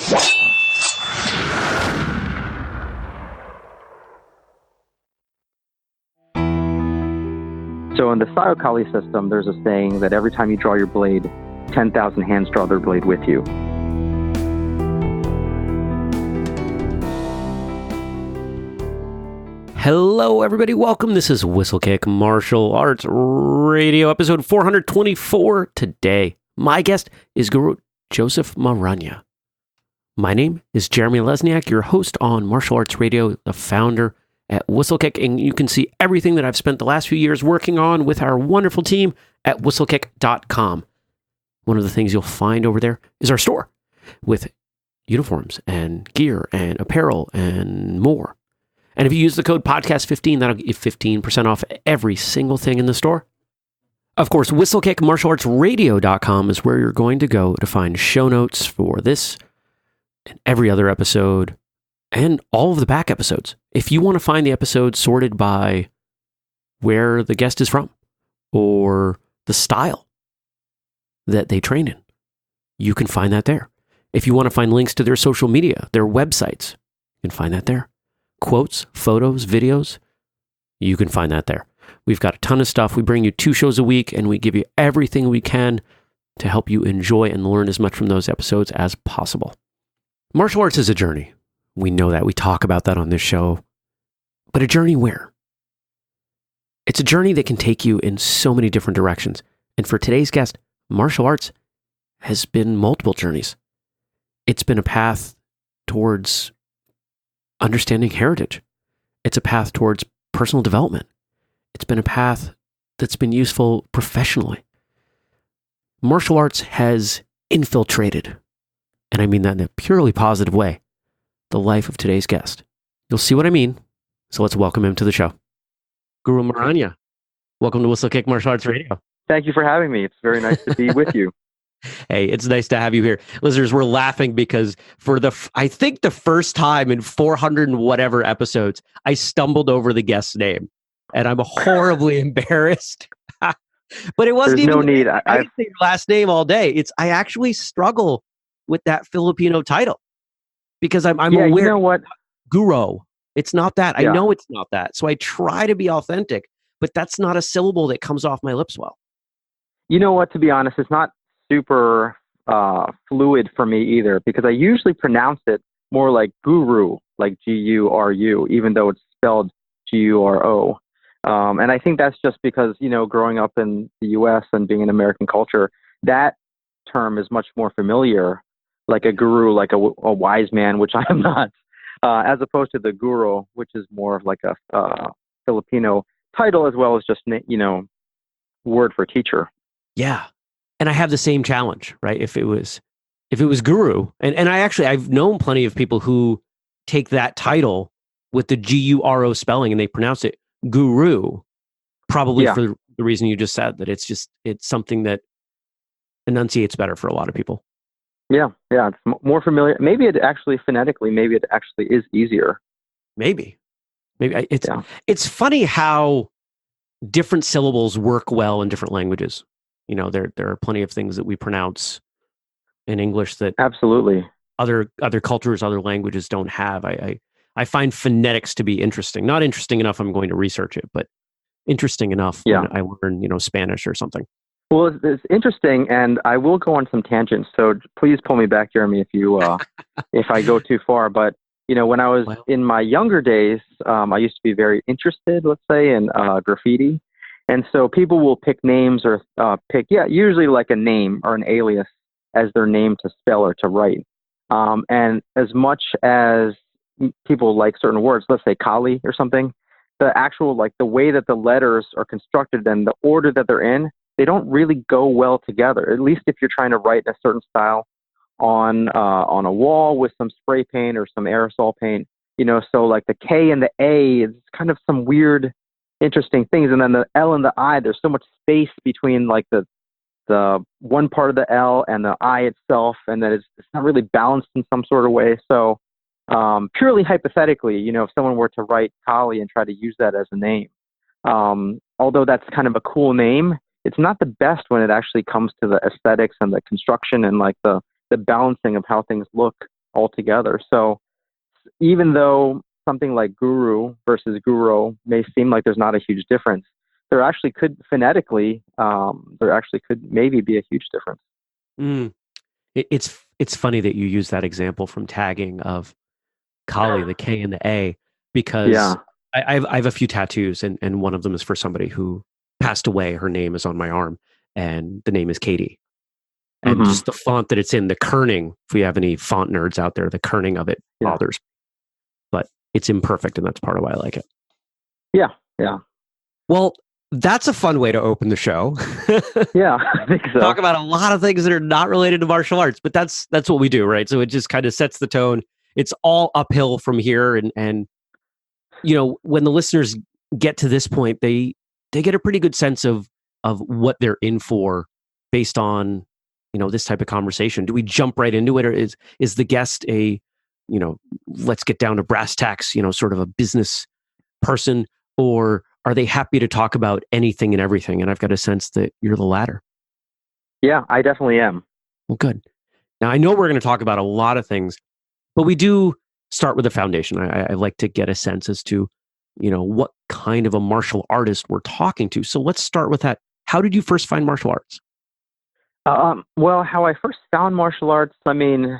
So in the Sayokali system, there's a saying that every time you draw your blade, 10,000 hands draw their blade with you. Hello, everybody. Welcome. This is Whistlekick Martial Arts Radio, episode 424. Today, my guest is Guro Joseph Marana. My name is Jeremy Lesniak, your host on Martial Arts Radio, the founder at Whistlekick, and you can see everything that I've spent the last few years working on with our wonderful team at whistlekick.com. One of the things you'll find over there is our store with uniforms and gear and apparel and more. And if you use the code podcast15, that'll get you 15% off every single thing in the store. Of course, whistlekickmartialartsradio.com is where you're going to go to find show notes for this and every other episode and all of the back episodes. If you want to find the episodes sorted by where the guest is from or the style that they train in, you can find that there. If you want to find links to their social media, their websites, you can find that there. Quotes, photos, videos, you can find that there. We've got a ton of stuff. We bring you 2 shows a week, and we give you everything we can to help you enjoy and learn as much from those episodes as possible. Martial arts is a journey. We know that. We talk about that on this show. But a journey where? It's a journey that can take you in so many different directions. And for today's guest, martial arts has been multiple journeys. It's been a path towards understanding heritage. It's a path towards personal development. It's been a path that's been useful professionally. Martial arts has infiltrated, and I mean that in a purely positive way, the life of today's guest. You'll see what I mean, so let's welcome him to the show. Guro Marana, welcome to Whistlekick Martial Arts Radio. Thank you for having me. It's very nice to be with you. Hey, it's nice to have you here. Listeners, we're laughing because for I think the first time in 400 and whatever episodes, I stumbled over the guest's name, and I'm horribly embarrassed. But it wasn't There's even... no need. I didn't say your last name all day. I actually struggle with that Filipino title because I'm aware. You know what? Guro. It's not that. Yeah. I know it's not that. So I try to be authentic, but that's not a syllable that comes off my lips well. You know what? To be honest, it's not super fluid for me either, because I usually pronounce it more like guru, like G-U-R-U, even though it's spelled G-U-R-O. And I think that's just because, growing up in the U.S. and being in American culture, that term is much more familiar, like a guru, like a wise man, which I am not, as opposed to the guro, which is more of like a Filipino title, as well as just, word for teacher. Yeah. And I have the same challenge, right? If it was guru, and I've known plenty of people who take that title with the G-U-R-O spelling and they pronounce it guru, probably for the reason you just said, that it's something that enunciates better for a lot of people. Yeah. It's more familiar. Maybe it actually phonetically, maybe it actually is easier. Maybe it's funny how different syllables work well in different languages. There are plenty of things that we pronounce in English that absolutely other cultures, other languages don't have. I find phonetics to be interesting. Not interesting enough I'm going to research it, but interesting enough when I learn, Spanish or something. Well, it's interesting, and I will go on some tangents. So please pull me back, Jeremy, if you if I go too far. But when I was in my younger days, I used to be very interested, let's say, in graffiti. And so people will pick names or usually like a name or an alias as their name to spell or to write. And as much as people like certain words, let's say Kali or something, the actual, like the way that the letters are constructed and the order that they're in, they don't really go well together. At least if you're trying to write a certain style on a wall with some spray paint or some aerosol paint, so like the K and the A is kind of some weird, interesting things. And then the L and the I, there's so much space between like the one part of the L and the I itself, and that it's not really balanced in some sort of way. So purely hypothetically, if someone were to write Kali and try to use that as a name, although that's kind of a cool name, it's not the best when it actually comes to the aesthetics and the construction and like the balancing of how things look altogether. So even though something like guru versus guru may seem like there's not a huge difference, there actually could phonetically, there actually could maybe be a huge difference. Mm. It's funny that you use that example from tagging of Kali, the K and the A, because Yeah. I have a few tattoos, and one of them is for somebody who passed away. Her name is on my arm, and the name is Katie. And Hmm. just the font that it's in, the kerning, if we have any font nerds out there, the kerning of it Yeah. bothers. But it's imperfect, and that's part of why I like it. Yeah. Yeah. Well, that's a fun way to open the show. Yeah, I think so. Talk about a lot of things that are not related to martial arts, but that's what we do, right? So it just kind of sets the tone. It's all uphill from here, and when the listeners get to this point, they get a pretty good sense of what they're in for based on this type of conversation. Do we jump right into it, or is the guest a let's get down to brass tacks, sort of a business person, or are they happy to talk about anything and everything? And I've got a sense that you're the latter. Yeah, I definitely am. Well, good. Now I know we're going to talk about a lot of things, but we do start with a foundation. I like to get a sense as to what kind of a martial artist we're talking to. So let's start with that. How did you first find martial arts? Well, how I first found martial arts, I mean,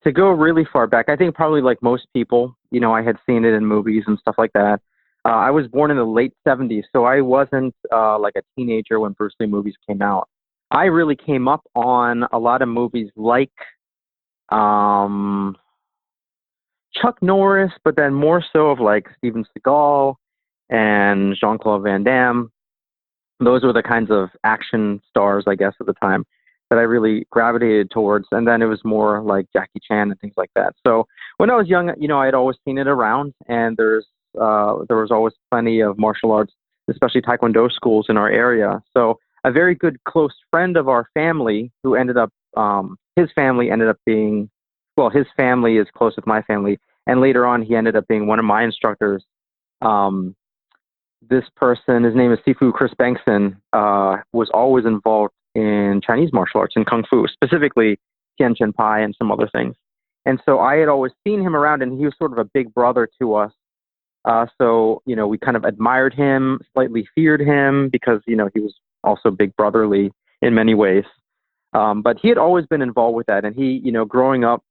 to go really far back, I think probably like most people, I had seen it in movies and stuff like that. I was born in the late 70s, so I wasn't like a teenager when Bruce Lee movies came out. I really came up on a lot of movies like um, Chuck Norris, but then more so of like Steven Seagal and Jean-Claude Van Damme. Those were the kinds of action stars, I guess, at the time that I really gravitated towards. And then it was more like Jackie Chan and things like that. So when I was young, I had always seen it around, and there was always plenty of martial arts, especially Taekwondo schools in our area. So a very good close friend of our family who ended up, his family ended up being, well, his family is close with my family. And later on, he ended up being one of my instructors. Um, this person, his name is Sifu Chris Bankson, was always involved in Chinese martial arts and Kung Fu, specifically Tian Chen Pai and some other things. And so I had always seen him around, and he was sort of a big brother to us. So, we kind of admired him, slightly feared him because, he was also big brotherly in many ways. But he had always been involved with that. And he, growing up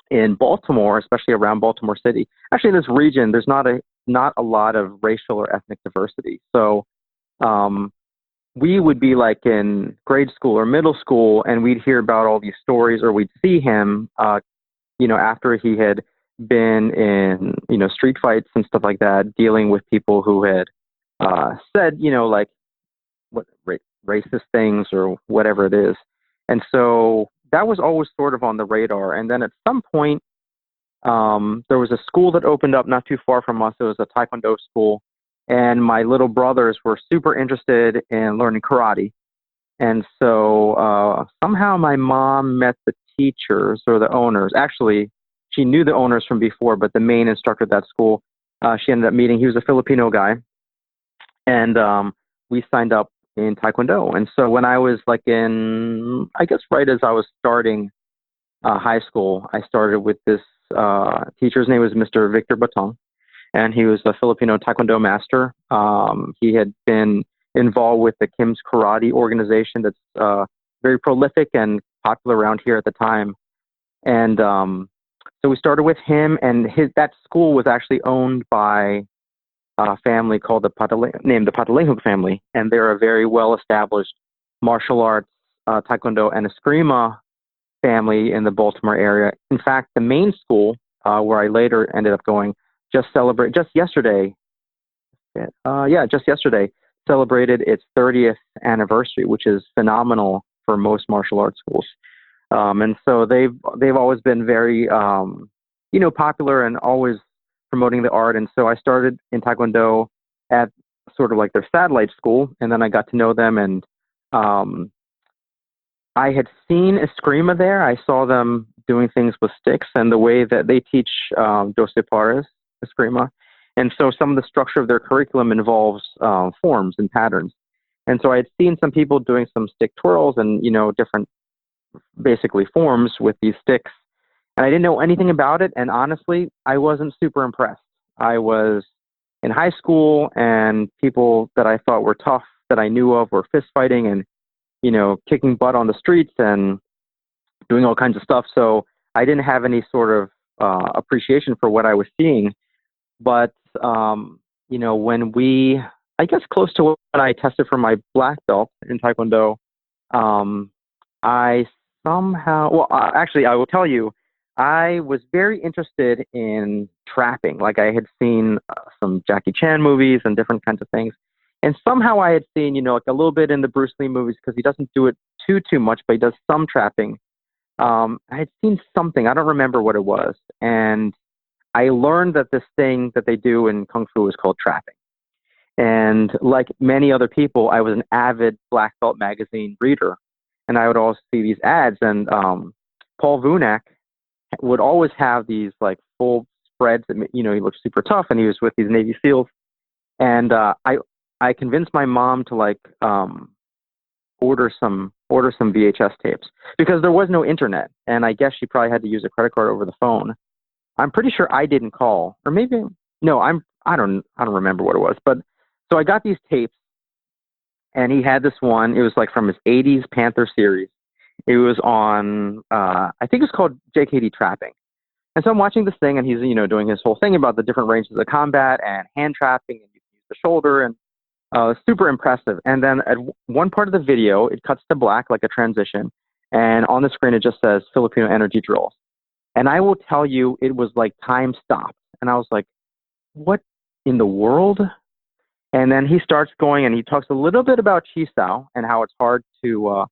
in Baltimore, especially around Baltimore City, actually in this region, there's not a lot of racial or ethnic diversity. So we would be like in grade school or middle school, and we'd hear about all these stories, or we'd see him, after he had been in, street fights and stuff like that, dealing with people who had said, like what racist things or whatever it is. And so that was always sort of on the radar. And then at some point, there was a school that opened up not too far from us. It was a Taekwondo school. And my little brothers were super interested in learning karate. And so somehow my mom met the teachers or the owners. Actually, she knew the owners from before, but the main instructor at that school, she ended up meeting. He was a Filipino guy. And we signed up in Taekwondo. And so when I was like I guess right as I was starting high school, I started with this teacher's name was Mr. Victor Batong, and he was a Filipino Taekwondo master. He had been involved with the Kim's Karate organization that's very prolific and popular around here at the time. And so we started with him, and that school was actually owned by a family called named the Patalinghug family, and they're a very well-established martial arts, Taekwondo, and Eskrima family in the Baltimore area. In fact, the main school where I later ended up going just yesterday celebrated its 30th anniversary, which is phenomenal for most martial arts schools. And so they've always been very popular and always promoting the art. And so I started in Taekwondo at sort of like their satellite school, and then I got to know them, and I had seen Eskrima there. I saw them doing things with sticks and the way that they teach Doce Pares, Eskrima. And so some of the structure of their curriculum involves forms and patterns. And so I had seen some people doing some stick twirls and, different basically forms with these sticks. And I didn't know anything about it. And honestly, I wasn't super impressed. I was in high school, and people that I thought were tough that I knew of were fist fighting and, kicking butt on the streets and doing all kinds of stuff. So I didn't have any sort of appreciation for what I was seeing. But, when I guess close to when I tested for my black belt in Taekwondo, I actually, I will tell you, I was very interested in trapping. Like, I had seen some Jackie Chan movies and different kinds of things. And somehow I had seen, like a little bit in the Bruce Lee movies, because he doesn't do it too much, but he does some trapping. I had seen something, I don't remember what it was. And I learned that this thing that they do in Kung Fu is called trapping. And like many other people, I was an avid Black Belt magazine reader. And I would always see these ads. And Paul Vunak would always have these like full spreads. That, he looked super tough, and he was with these Navy SEALs. And I convinced my mom to like order some VHS tapes, because there was no internet, and I guess she probably had to use a credit card over the phone. I'm pretty sure I didn't call, or maybe no. I don't remember what it was, but so I got these tapes, and he had this one. It was like from his '80s Panther series. It was on I think it's called JKD Trapping. And so I'm watching this thing, and he's doing his whole thing about the different ranges of combat and hand trapping, and you can use the shoulder, and super impressive. And then at one part of the video, it cuts to black, like a transition. And on the screen, it just says Filipino energy drills. And I will tell you, it was like time stopped. And I was like, what in the world? And then he starts going, and he talks a little bit about Chisao and how it's hard to,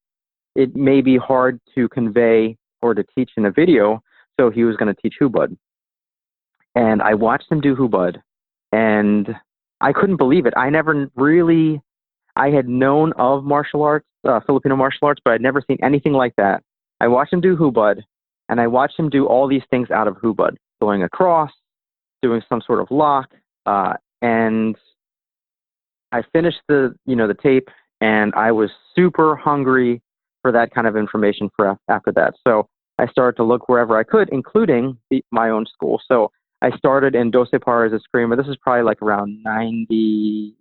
it may be hard to convey or to teach in a video. So he was going to teach hubad. And I watched him do hubad, and I couldn't believe it. I had known of martial arts, Filipino martial arts, but I'd never seen anything like that. I watched him do hubad, and I watched him do all these things out of hubad, going across, doing some sort of lock, and I finished the tape, and I was super hungry for that kind of information after that. So I started to look wherever I could, including my own school. So I started in Doce Pares Eskrima. This is probably like around 90,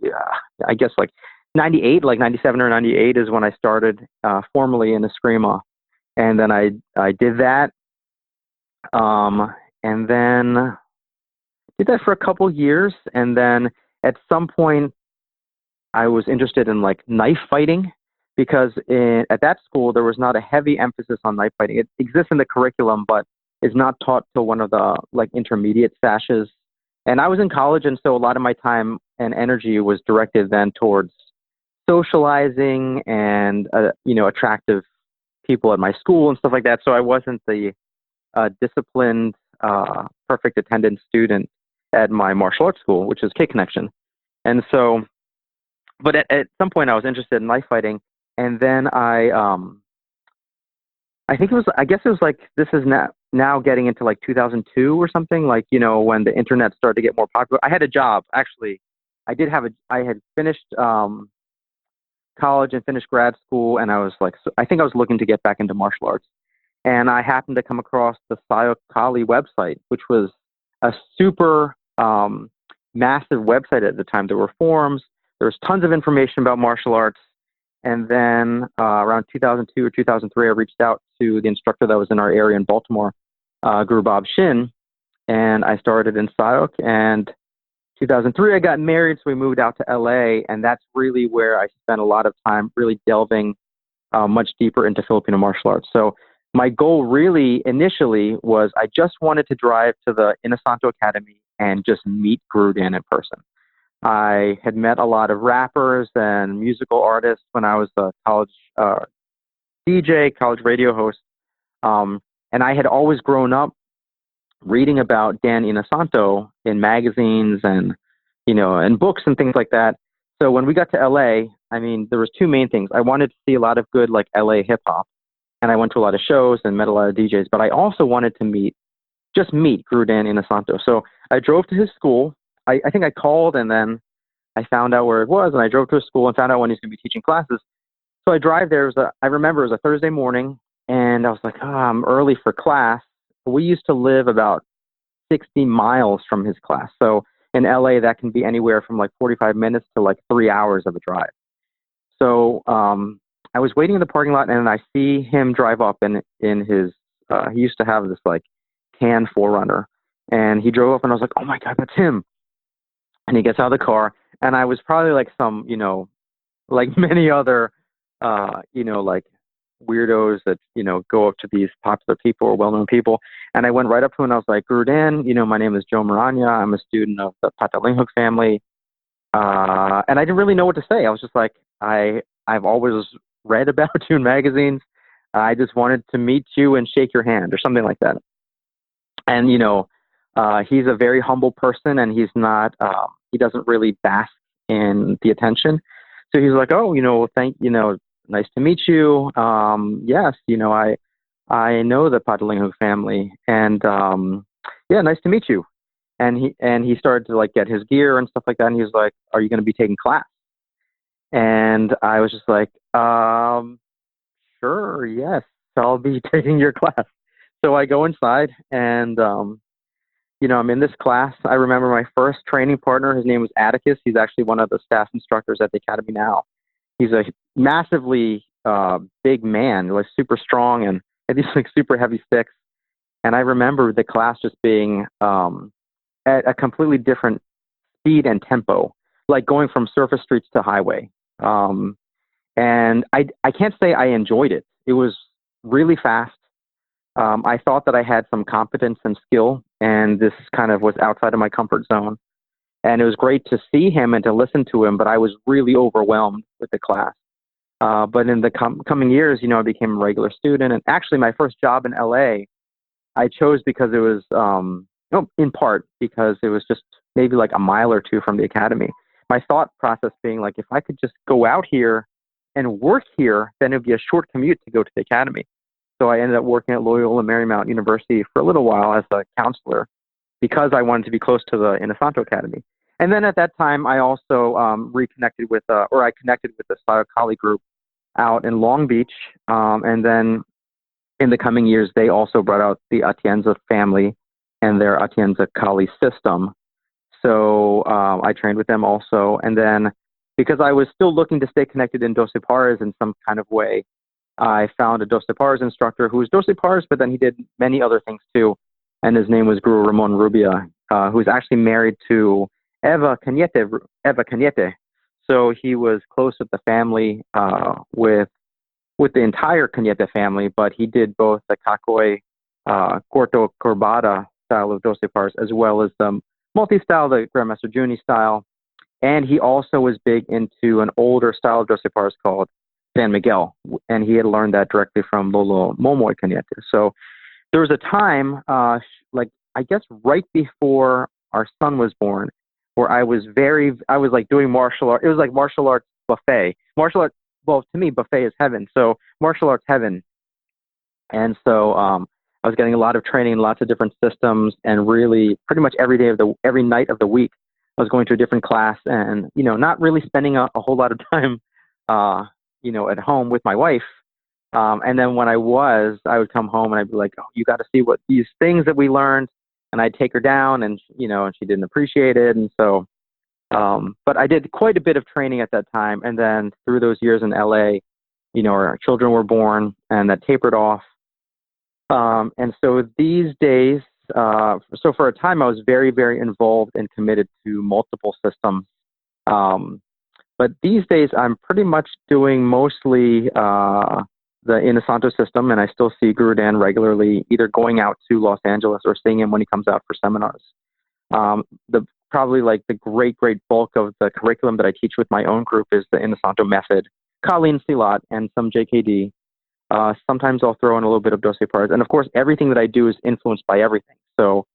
I guess like 98, like 97 or 98 is when I started formally in Eskrima. And then I did that. And then did that for a couple years. And then at some point I was interested in like knife fighting, because at that school, there was not a heavy emphasis on knife fighting. It exists in the curriculum, but is not taught till one of the like intermediate sashes. And I was in college, and so a lot of my time and energy was directed then towards socializing and attractive people at my school and stuff like that. So I wasn't the disciplined, perfect attendance student at my martial arts school, which is K Connection. And so, but at some point I was interested in knife fighting, and then I guess it was like, this is now getting into like 2002 or something, like, when the internet started to get more popular. I had a job, actually. I had finished college and finished grad school, and I was like, I think I was looking to get back into martial arts. And I happened to come across the Sayok Kali website, which was a super massive website at the time. There were forums, there was tons of information about martial arts. And then around 2002 or 2003, I reached out to the instructor that was in our area in Baltimore, Guru Bob Shin, and I started in Sayok. And 2003, I got married, so we moved out to LA, and that's really where I spent a lot of time really delving much deeper into Filipino martial arts. So my goal really initially was I just wanted to drive to the Inosanto Academy and just meet Guru Dan in person. I had met a lot of rappers and musical artists when I was a college DJ, college radio host. And I had always grown up reading about Dan Inosanto in magazines and, and books and things like that. So when we got to LA, I mean, there was two main things. I wanted to see a lot of good, like, LA hip hop. And I went to a lot of shows and met a lot of DJs, but I also wanted to meet Guru Dan Inosanto. So I drove to his school. I think I called, and then I found out where it was, and I drove to his school and found out when he's going to be teaching classes. So I drive there. I remember it was a Thursday morning, and I was like, I'm early for class. we used to live about 60 miles from his class. So in LA, that can be anywhere from like 45 minutes to like 3 hours of a drive. So I was waiting in the parking lot, and I see him drive up in his. He used to have this like tan 4Runner, and he drove up, and I was like, "Oh my God, that's him!" And he gets out of the car, and I was probably like some, like many other, like weirdos that go up to these popular people or well-known people, and I went right up to him, and I was like, "Guru Dan, my name is Joe Marana. I'm a student of the Patalinghuk family," and I didn't really know what to say. I was just like, I've always read about you in magazines. I just wanted to meet you and shake your hand or something like that. And, he's a very humble person, and he's not, he doesn't really bask in the attention. So he's like, oh, nice to meet you. Yes, I know the Patalinghuk family, and, yeah, nice to meet you. And he started to like get his gear and stuff like that. And he was like, are you going to be taking class? And I was just like, sure, yes, I'll be taking your class. So I go inside, and, I'm in this class. I remember my first training partner. His name was Atticus. He's actually one of the staff instructors at the academy now. He's a massively big man, like super strong, and these like super heavy sticks. And I remember the class just being at a completely different speed and tempo, like going from surface streets to highway. And I can't say I enjoyed it. It was really fast. I thought that I had some competence and skill, and this kind of was outside of my comfort zone. And it was great to see him and to listen to him, but I was really overwhelmed with the class. But in the coming years, I became a regular student. And actually, my first job in LA, I chose because it was, in part because it was just maybe like a mile or two from the academy. My thought process being like, if I could just go out here and work here, then it would be a short commute to go to the academy. So I ended up working at Loyola Marymount University for a little while as a counselor because I wanted to be close to the Inosanto Academy. And then at that time, I also connected with the Sayo Kali group out in Long Beach. And then in the coming years, they also brought out the Atienza family and their Atienza Kali system. So I trained with them also. And then because I was still looking to stay connected in Doce Pares in some kind of way, I found a Doce Pares instructor who was Doce Pares, but then he did many other things too. And his name was Guru Ramon Rubia, who's actually married to Eva Cañete. So he was close with the family, with the entire Cañete family, but he did both the Cacoy, Corto Corbata style of Doce Pares, as well as the multi-style, the Grandmaster Juni style. And he also was big into an older style of Doce Pares called San Miguel, and he had learned that directly from Lolo Momoy Cañete. So there was a time, I guess right before our son was born, where I was like doing martial art. It was like martial arts buffet. Martial art, well, to me, buffet is heaven. So martial arts heaven. And so I was getting a lot of training in lots of different systems, and really pretty much every night of the week, I was going to a different class, and not really spending a whole lot of time at home with my wife. And then when I would come home and I'd be like, oh, you got to see what these things that we learned. And I'd take her down, and, and she didn't appreciate it. And so, but I did quite a bit of training at that time. And then through those years in LA, our children were born, and that tapered off. And so these days, so for a time, I was very, very involved and committed to multiple systems. But these days, I'm pretty much doing mostly the Inosanto system, and I still see Guru Dan regularly, either going out to Los Angeles or seeing him when he comes out for seminars. Probably like the great bulk of the curriculum that I teach with my own group is the Inosanto method, Kali and Silat, and some JKD. Sometimes I'll throw in a little bit of Doce Pares, and of course, everything that I do is influenced by everything. So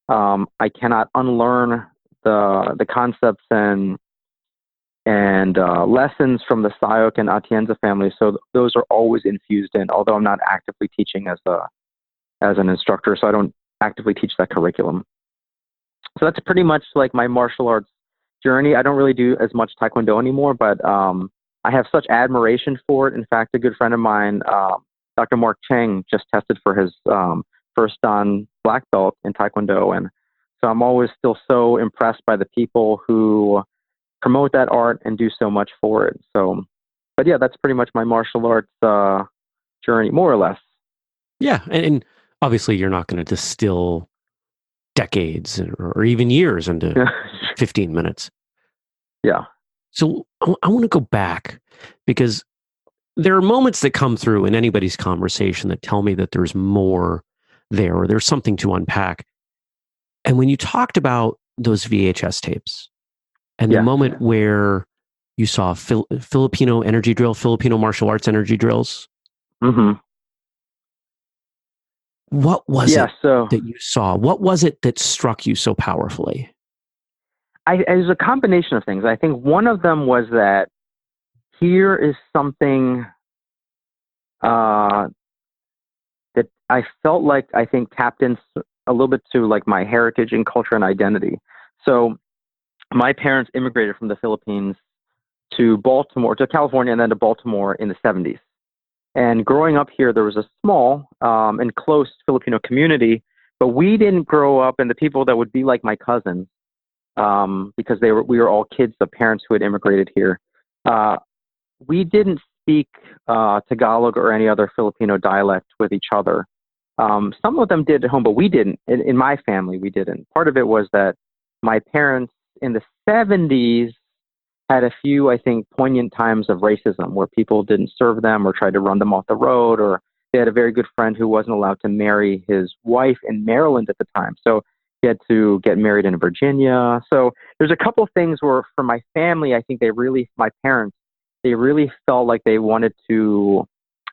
I cannot unlearn the concepts and lessons from the Sayok and Atienza family. So those are always infused in, although I'm not actively teaching as an instructor, so I don't actively teach that curriculum. So that's pretty much like my martial arts journey. I don't really do as much Taekwondo anymore, but I have such admiration for it. In fact, a good friend of mine, Dr. Mark Cheng, just tested for first dan black belt in taekwondo, and so I'm always still so impressed by the people who promote that art and do so much for it. So, but yeah, that's pretty much my martial arts journey, more or less. Yeah, and obviously you're not going to distill decades or even years into 15 minutes. Yeah. So I want to go back, because there are moments that come through in anybody's conversation that tell me that there's more there, or there's something to unpack. And when you talked about those VHS tapes and the moment where you saw Filipino energy drill, Filipino martial arts energy drills, what was it that you saw? What was it that struck you so powerfully? It was a combination of things. I think one of them was that here is something that I felt like I think tapped in a little bit to like my heritage and culture and identity. So my parents immigrated from the Philippines to California, and then to Baltimore in the 70s. And growing up here, there was a small and close Filipino community, but we didn't grow up, and the people that would be like my cousins, because we were all kids of parents who had immigrated here. We didn't speak Tagalog or any other Filipino dialect with each other. Some of them did at home, but we didn't. In my family, we didn't. Part of it was that my parents in the 70s had a few, I think, poignant times of racism where people didn't serve them or tried to run them off the road, or they had a very good friend who wasn't allowed to marry his wife in Maryland at the time. So he had to get married in Virginia. So there's a couple of things where for my family, I think my parents, they really felt like they wanted to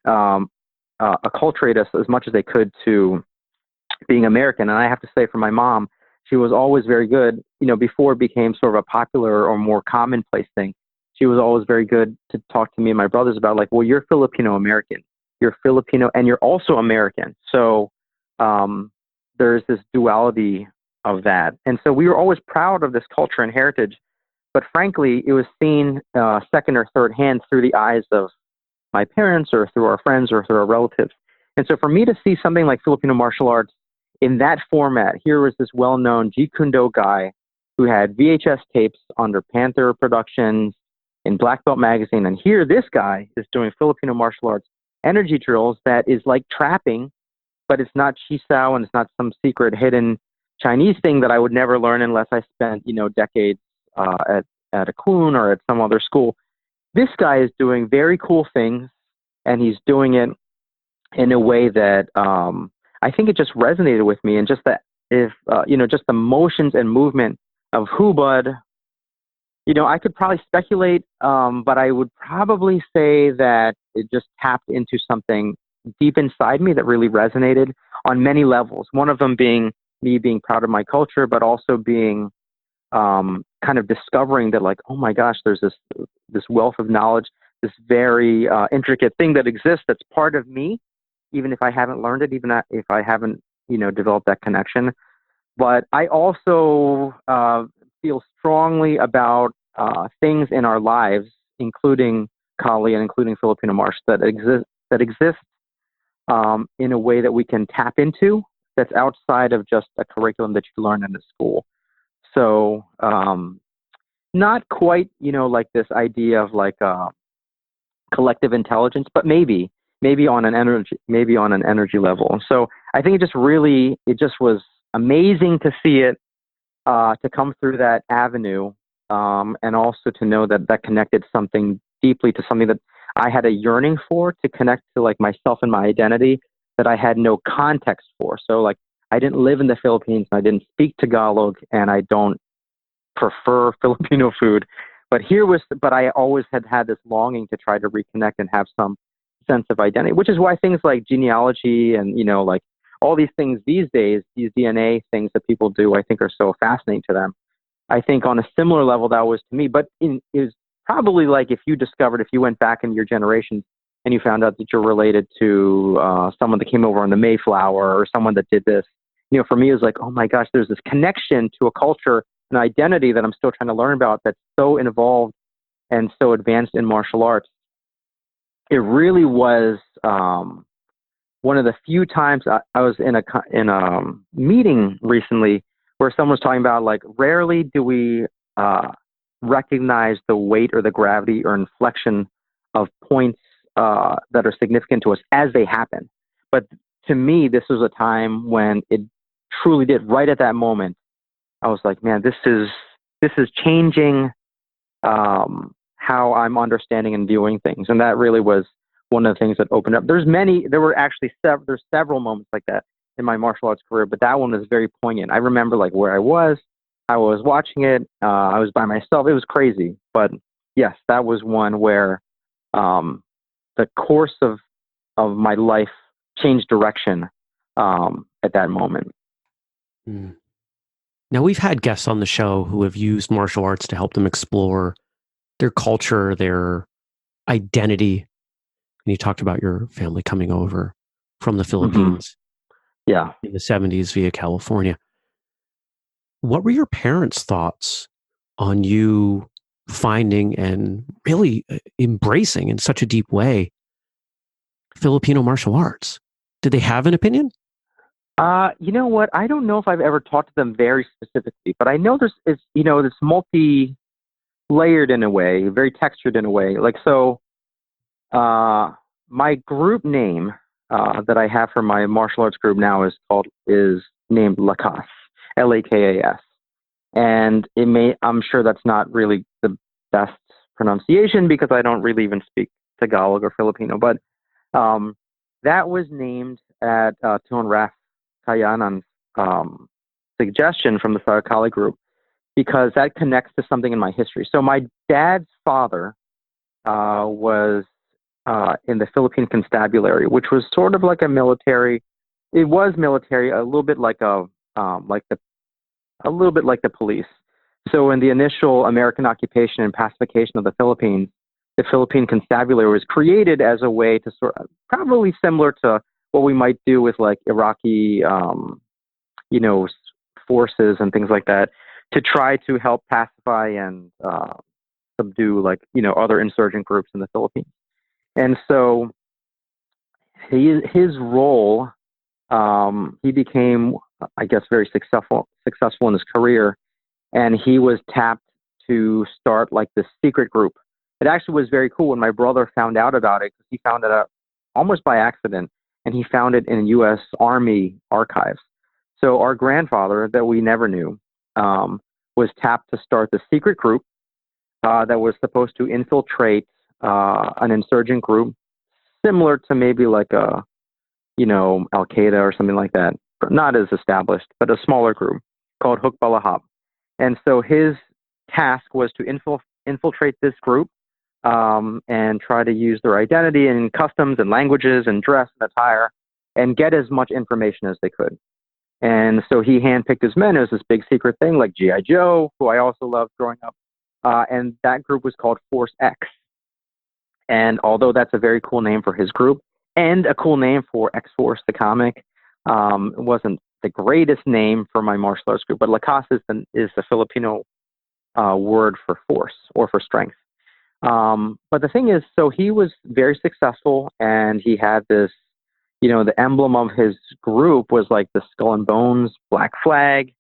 acculturate us as much as they could to being American. And I have to say, for my mom, she was always very good, before it became sort of a popular or more commonplace thing. She was always very good to talk to me and my brothers about, like, well, you're Filipino American, you're Filipino, and you're also American. So there's this duality of that. And so we were always proud of this culture and heritage. But frankly, it was seen second or third hand through the eyes of my parents or through our friends or through our relatives. And so for me to see something like Filipino martial arts in that format, here was this well-known Jeet Kune Do guy who had VHS tapes under Panther Productions in Black Belt Magazine. And here this guy is doing Filipino martial arts energy drills that is like trapping, but it's not Chisao, and it's not some secret hidden Chinese thing that I would never learn unless I spent, decades at a Kun or at some other school. This guy is doing very cool things, and he's doing it in a way that I think it just resonated with me. And just that, just the motions and movement of hubad, I could probably speculate, but I would probably say that it just tapped into something deep inside me that really resonated on many levels. One of them being me being proud of my culture, but also being kind of discovering that, like, oh my gosh, there's this wealth of knowledge, this very intricate thing that exists that's part of me, even if I haven't learned it, even if I haven't, developed that connection. But I also feel strongly about things in our lives, including Kali and including Filipino martial, that exist in a way that we can tap into, that's outside of just a curriculum that you learn in a school. So not quite, like this idea of like collective intelligence, but maybe on an energy level. So I think it just was amazing to see it, to come through that avenue, and also to know that connected something deeply to something that I had a yearning for, to connect to, like, myself and my identity that I had no context for. So, like, I didn't live in the Philippines, and I didn't speak Tagalog, and I don't prefer Filipino food. But I always had this longing to try to reconnect and have some sense of identity, which is why things like genealogy and, like all these things these days, these DNA things that people do, I think are so fascinating to them. I think on a similar level that was to me, but is probably like if you went back in your generation and you found out that you're related to someone that came over on the Mayflower or someone that did this, for me it was like, oh my gosh, there's this connection to a culture, an identity that I'm still trying to learn about, that's so involved and so advanced in martial arts. It really was one of the few times I was in a meeting recently where someone was talking about, like, rarely do we recognize the weight or the gravity or inflection of points that are significant to us as they happen. But to me, this was a time when it truly did. Right at that moment, I was like, man, this is changing how I'm understanding and viewing things. And that really was one of the things that opened up. There's several moments like that in my martial arts career, but that one was very poignant. I remember, like, where I was watching it. I was by myself. It was crazy. But yes, that was one where the course of my life changed direction at that moment. Mm. Now, we've had guests on the show who have used martial arts to help them explore their culture, their identity. And you talked about your family coming over from the Philippines in the 70s via California. What were your parents' thoughts on you finding and really embracing in such a deep way Filipino martial arts? Did they have an opinion? You know what? I don't know if I've ever talked to them very specifically, but I know it's multi-layered in a way, very textured in a way. Like, so, my group name that I have for my martial arts group now is named Lakas, Lakas, and I'm sure that's not really the best pronunciation because I don't really even speak Tagalog or Filipino, but that was named at Tuan Raf Kayanan's suggestion from the Sarakali group because that connects to something in my history. So my dad's father was in the Philippine Constabulary, which was sort of like a military. It was military, a little bit like the police. So in the initial American occupation and pacification of the Philippines, the Philippine Constabulary was created as a way to probably similar to what we might do with, like, Iraqi, forces and things like that, to try to help pacify and subdue, like, other insurgent groups in the Philippines. And so his role, he became, I guess, very successful in his career, and he was tapped to start, like, this secret group. It actually was very cool when my brother found out about it, because he found it out almost by accident, and he found it in U.S. Army archives. So our grandfather, that we never knew, was tapped to start the secret group that was supposed to infiltrate an insurgent group, similar to maybe like a, Al Qaeda or something like that, not as established, but a smaller group called Hukbalahap. And so his task was to infiltrate this group and try to use their identity and customs and languages and dress and attire and get as much information as they could. And so he handpicked his men. It was this big secret thing, like G.I. Joe, who I also loved growing up. And that group was called Force X. And although that's a very cool name for his group and a cool name for X-Force, the comic, it wasn't the greatest name for my martial arts group. But Lakas is the Filipino word for force or for strength. But the thing is, so he was very successful, and he had this, the emblem of his group was like the skull and bones black flag.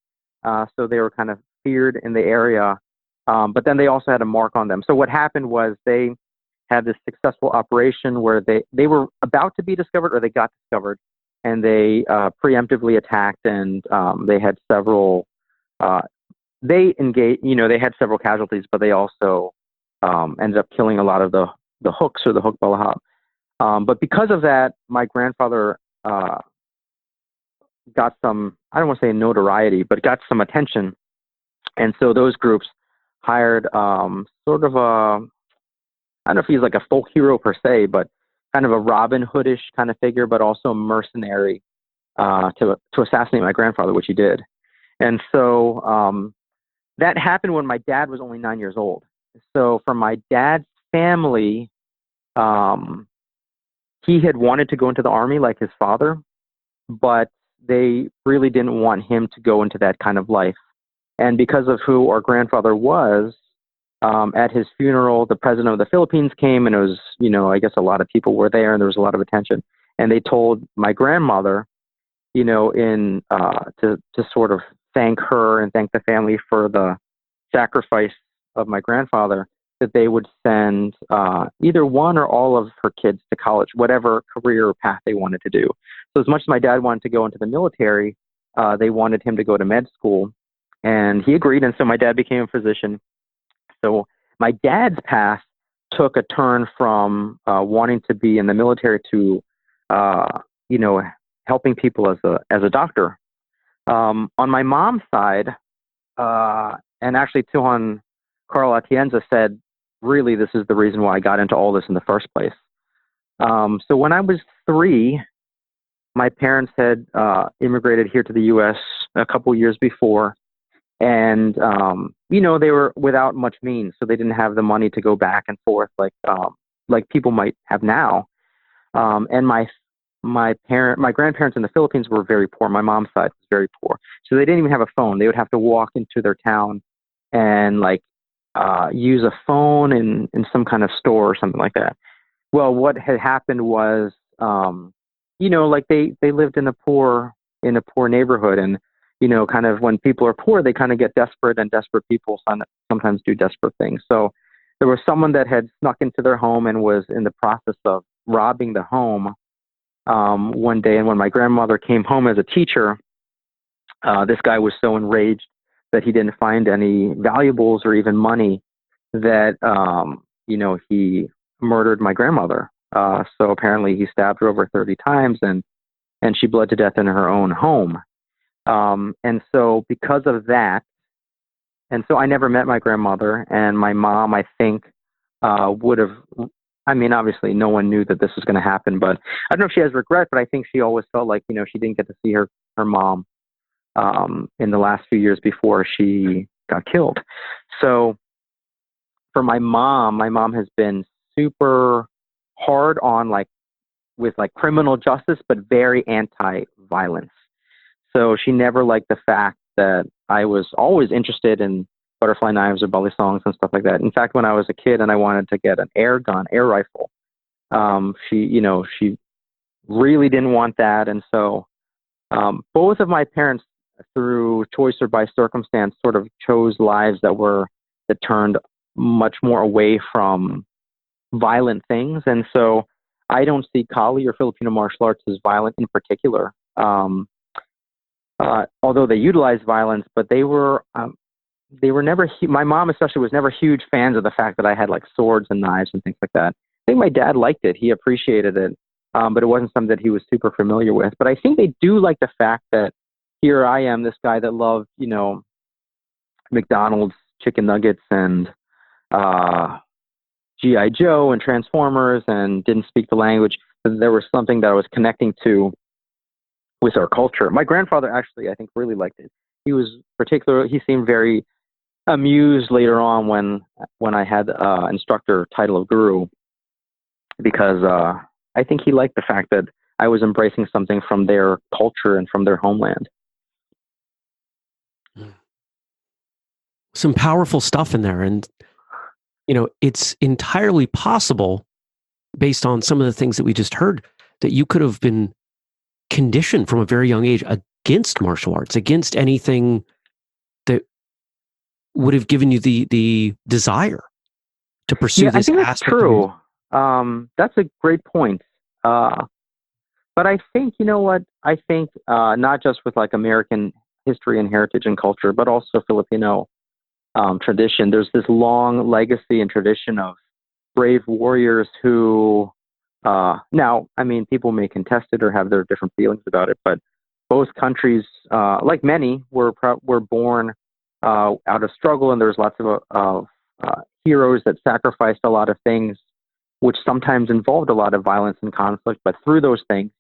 So they were kind of feared in the area. But then they also had a mark on them. So what happened was they had this successful operation where they were about to be discovered, or they got discovered, and they preemptively attacked, and they had several, they engaged, they had several casualties, but they also ended up killing a lot of the hooks or the hook balahab. But because of that, my grandfather got some, I don't want to say notoriety, but got some attention. And so those groups hired sort of I don't know if he's like a folk hero per se, but kind of a Robin Hoodish kind of figure, but also a mercenary to assassinate my grandfather, which he did. And so that happened when my dad was only 9 years old. So from my dad's family, he had wanted to go into the army like his father, but they really didn't want him to go into that kind of life. And because of who our grandfather was, at his funeral, the president of the Philippines came, and it was, I guess a lot of people were there, and there was a lot of attention. And they told my grandmother, to sort of thank her and thank the family for the sacrifice of my grandfather, that they would send either one or all of her kids to college, whatever career path they wanted to do. So as much as my dad wanted to go into the military, they wanted him to go to med school, and he agreed. And so my dad became a physician. So my dad's path took a turn from wanting to be in the military to, helping people as a doctor. On my mom's side, and actually Tuhan Carl Atienza said, really, this is the reason why I got into all this in the first place. So when I was 3, my parents had immigrated here to the U.S. a couple years before. And, they were without much means, so they didn't have the money to go back and forth like people might have now. And my grandparents in the Philippines were very poor. My mom's side was very poor. So they didn't even have a phone. They would have to walk into their town and use a phone in some kind of store or something like that. Well, what had happened was, they lived in a poor neighborhood, and, kind of when people are poor, they kind of get desperate, and desperate people sometimes do desperate things. So there was someone that had snuck into their home and was in the process of robbing the home one day. And when my grandmother came home as a teacher, this guy was so enraged that he didn't find any valuables or even money, that, he murdered my grandmother. So apparently he stabbed her over 30 times, and she bled to death in her own home. And so because of that, and so I never met my grandmother, and my mom, I think, would have, obviously no one knew that this was going to happen, but I don't know if she has regret, but I think she always felt like, she didn't get to see her mom, in the last few years before she got killed. So for my mom has been super hard on with criminal justice, but very anti-violence. So she never liked the fact that I was always interested in butterfly knives or bully songs and stuff like that. In fact, when I was a kid and I wanted to get an air rifle, she really didn't want that. And so both of my parents, through choice or by circumstance, sort of chose lives that turned much more away from violent things. And so I don't see Kali or Filipino martial arts as violent in particular. Although they utilize violence, but they were never, my mom especially was never huge fans of the fact that I had swords and knives and things like that. I think my dad liked it. He appreciated it. But it wasn't something that he was super familiar with. But I think they do like the fact that here I am, this guy that loved, McDonald's chicken nuggets and G.I. Joe and Transformers, and didn't speak the language. There was something that I was connecting to with our culture. My grandfather actually, I think, really liked it. He seemed very amused later on when I had instructor title of guru, because I think he liked the fact that I was embracing something from their culture and from their homeland. Some powerful stuff in there. And, it's entirely possible, based on some of the things that we just heard, that you could have been conditioned from a very young age against martial arts, against anything that would have given you the desire to pursue this aspect. I think that's true. That's a great point. But I think, I think not just with American history and heritage and culture, but also Filipino tradition. There's this long legacy and tradition of brave warriors who, now, people may contest it or have their different feelings about it, but both countries, like many, were born out of struggle, and there's lots of heroes that sacrificed a lot of things, which sometimes involved a lot of violence and conflict. But through those things,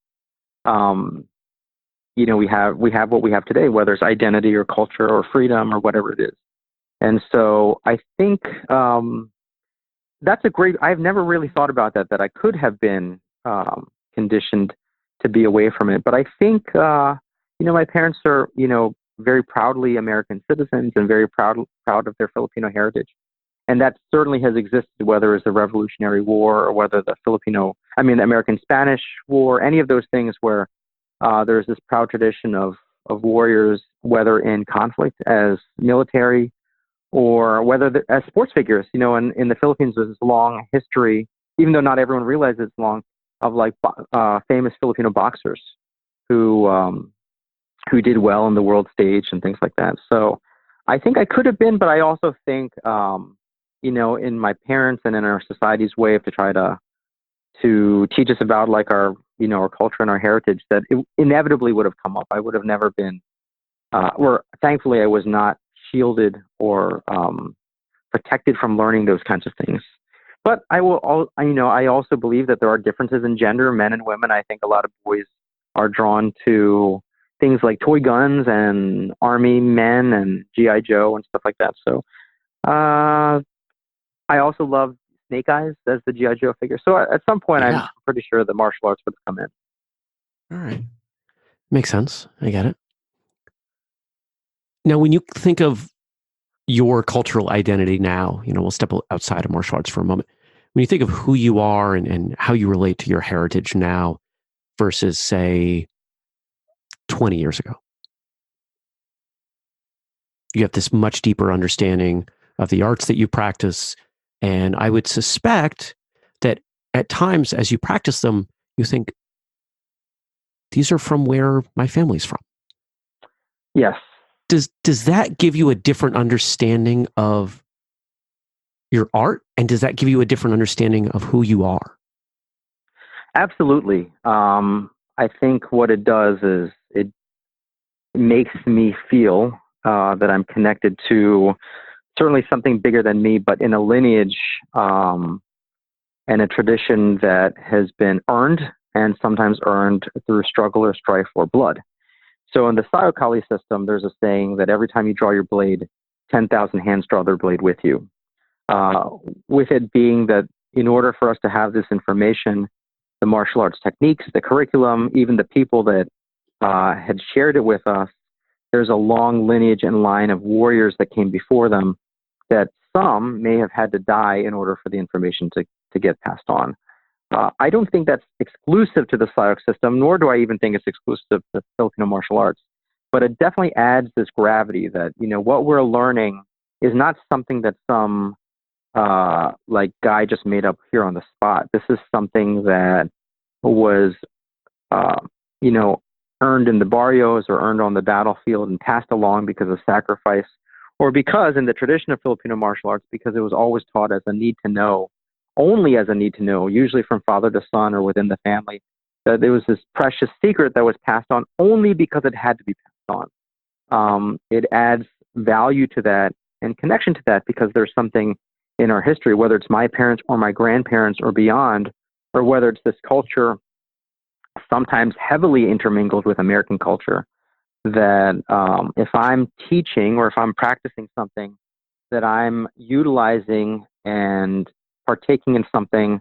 we have what we have today, whether it's identity or culture or freedom or whatever it is. And so I think that's I've never really thought about that I could have been conditioned to be away from it. But I think, my parents are, very proudly American citizens and very proud of their Filipino heritage. And that certainly has existed, whether it's the Revolutionary War or whether the Filipino I mean, the American-Spanish War, any of those things where there's this proud tradition of warriors, whether in conflict as military or whether as sports figures. You know, in the Philippines, there's this long history, even though not everyone realizes it's long, of like famous Filipino boxers who did well on the world stage and things like that. So I think I could have been, but I also think, you know, in my parents and in our society's way of to try to teach us about like our, you know, our culture and our heritage, that it inevitably would have come up. I would have never been, or thankfully I was not shielded or protected from learning those kinds of things. But I also believe that there are differences in gender, men and women. I think a lot of boys are drawn to things like toy guns and army men and G.I. Joe and stuff like that. So I also love Snake Eyes as the G.I. Joe figure. So at some point, I'm pretty sure the martial arts would have come in. All right. Makes sense. I get it. Now, when you think of your cultural identity now, you know, we'll step outside of martial arts for a moment. When you think of who you are and how you relate to your heritage now versus, say, 20 years ago, you have this much deeper understanding of the arts that you practice. And I would suspect that at times as you practice them, you think, these are from where my family's from. Yes. Does that give you a different understanding of your art? And does that give you a different understanding of who you are? Absolutely. I think what it does is it makes me feel that I'm connected to certainly something bigger than me, but in a lineage and a tradition that has been earned and sometimes earned through struggle or strife or blood. So in the Sayokali system, there's a saying that every time you draw your blade, 10,000 hands draw their blade with you. With it being that in order for us to have this information, the martial arts techniques, the curriculum, even the people that had shared it with us, there's a long lineage and line of warriors that came before them that some may have had to die in order for the information to get passed on. I don't think that's exclusive to the Sayok system, nor do I even think it's exclusive to Filipino martial arts. But it definitely adds this gravity that, you know, what we're learning is not something that some like guy just made up here on the spot. This is something that was, you know, earned in the barrios or earned on the battlefield and passed along because of sacrifice, or because in the tradition of Filipino martial arts, because it was always taught as a need to know, only as a need to know, usually from father to son or within the family, that there was this precious secret that was passed on only because it had to be passed on. It adds value to that and connection to that because there's something in our history, whether it's my parents or my grandparents or beyond, or whether it's this culture sometimes heavily intermingled with American culture, that if I'm teaching or if I'm practicing something, that I'm utilizing and partaking in something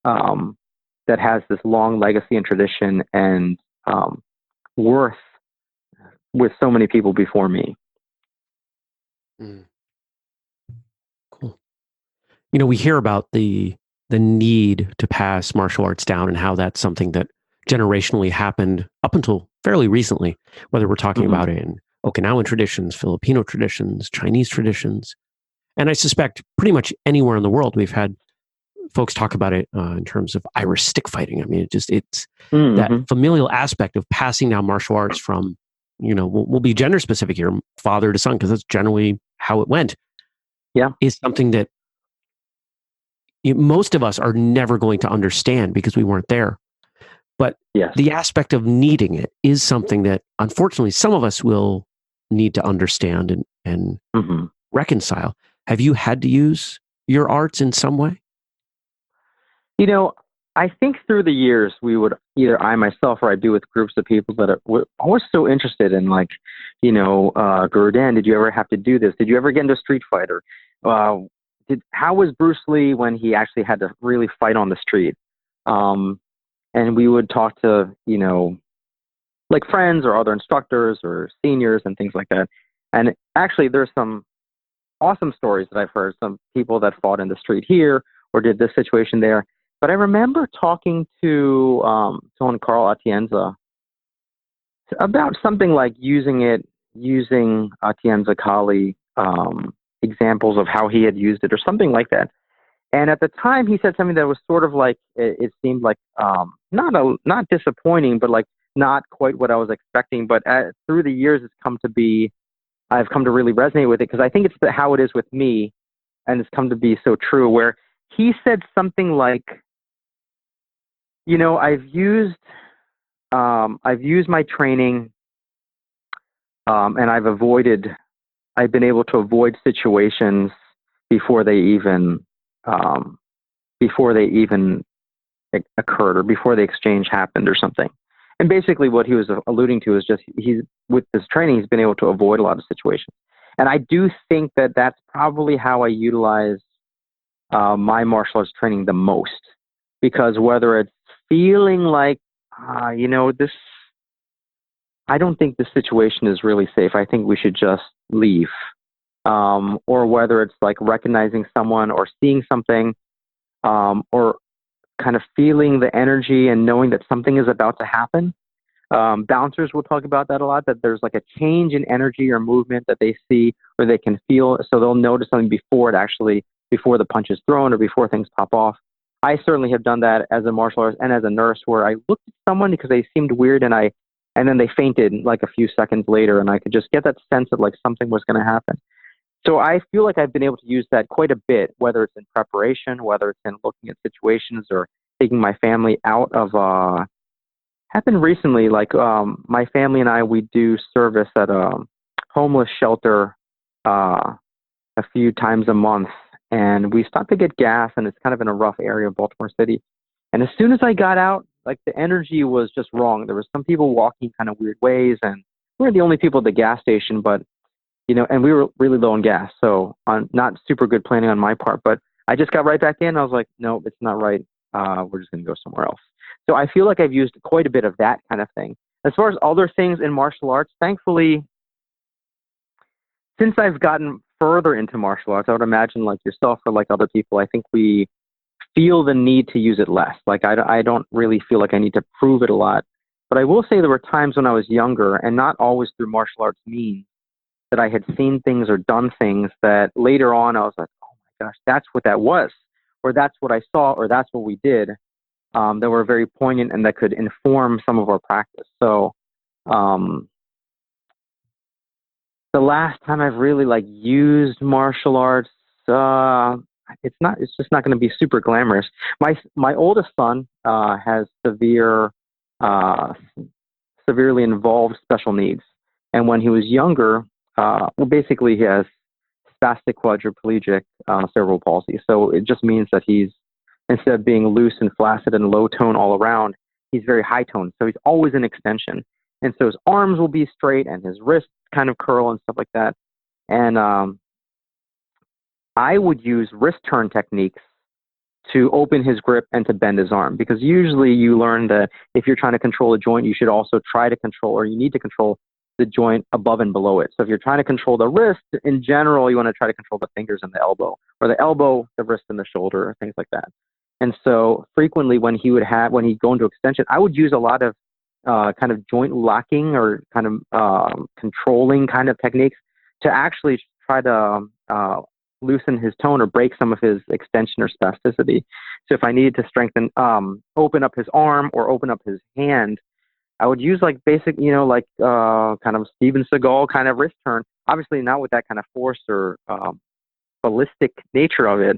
that has this long legacy and tradition and worth with so many people before me. Cool. You know, we hear about the need to pass martial arts down and how that's something that generationally happened up until fairly recently, whether we're talking about it in Okinawan traditions, Filipino traditions, Chinese traditions. And I suspect pretty much anywhere in the world, we've had folks talk about it in terms of Irish stick fighting. I mean, it's that familial aspect of passing down martial arts from, you know, we'll be gender specific here, father to son, because that's generally how it went. Yeah. Is something that most of us are never going to understand because we weren't there. But the aspect of needing it is something that, unfortunately, some of us will need to understand and reconcile. Have you had to use your arts in some way? You know, I think through the years, we would either I myself or I do with groups of people that are always so interested in, like, you know, Guro Dan, did you ever have to do this? Did you ever get into Street Fighter? How was Bruce Lee when he actually had to really fight on the street? And we would talk to, you know, like friends or other instructors or seniors and things like that. And actually, there's some awesome stories that I've heard. Some people that fought in the street here or did this situation there. But I remember talking to someone, Carl Atienza, about something like using Atienza Kali examples of how he had used it or something like that. And at the time, he said something that was sort of like, it seemed like not disappointing, but like not quite what I was expecting. But through the years, I've come to really resonate with it, because I think it's how it is with me, and it's come to be so true. Where he said something like, I've used my training, and I've been able to avoid situations before they even occurred, or before the exchange happened or something. And basically what he was alluding to is just with this training, he's been able to avoid a lot of situations. And I do think that that's probably how I utilize my martial arts training the most, because whether it's feeling like, this, I don't think this situation is really safe, I think we should just leave. Or whether it's like recognizing someone or seeing something, or kind of feeling the energy and knowing that something is about to happen. Bouncers will talk about that a lot, that there's like a change in energy or movement that they see or they can feel. So they'll notice something before the punch is thrown or before things pop off. I certainly have done that as a martial artist and as a nurse, where I looked at someone because they seemed weird, and then they fainted like a few seconds later, and I could just get that sense of like something was going to happen. So I feel like I've been able to use that quite a bit, whether it's in preparation, whether it's in looking at situations, or taking my family out of, happened recently, like my family and I, we do service at a homeless shelter a few times a month, and we stopped to get gas, and it's kind of in a rough area of Baltimore City. And as soon as I got out, like the energy was just wrong. There was some people walking kind of weird ways, and we were the only people at the gas station, but and we were really low on gas, so not super good planning on my part. But I just got right back in. I was like, no, it's not right. We're just going to go somewhere else. So I feel like I've used quite a bit of that kind of thing. As far as other things in martial arts, thankfully, since I've gotten further into martial arts, I would imagine like yourself or like other people, I think we feel the need to use it less. Like I don't really feel like I need to prove it a lot. But I will say there were times when I was younger, and not always through martial arts means, that I had seen things or done things that later on I was like, oh my gosh, that's what that was, or that's what I saw, or that's what we did, that were very poignant and that could inform some of our practice. So the last time I've really like used martial arts, it's just not going to be super glamorous. My oldest son has severely involved special needs, and when he was younger, basically he has spastic quadriplegic cerebral palsy. So it just means that instead of being loose and flaccid and low tone all around, he's very high tone. So he's always in extension. And so his arms will be straight and his wrists kind of curl and stuff like that. And I would use wrist turn techniques to open his grip and to bend his arm, because usually you learn that if you're trying to control a joint, you should also try to control, or you need to control the joint above and below it. So if you're trying to control the wrist, in general, you want to try to control the fingers and the elbow, or the elbow, the wrist, and the shoulder, or things like that. And so frequently when he'd go into extension, I would use a lot of kind of joint locking or kind of controlling kind of techniques to actually try to loosen his tone or break some of his extension or spasticity. So if I needed to strengthen, open up his arm or open up his hand, I would use like basic, kind of Steven Seagal kind of wrist turn. Obviously not with that kind of force or ballistic nature of it,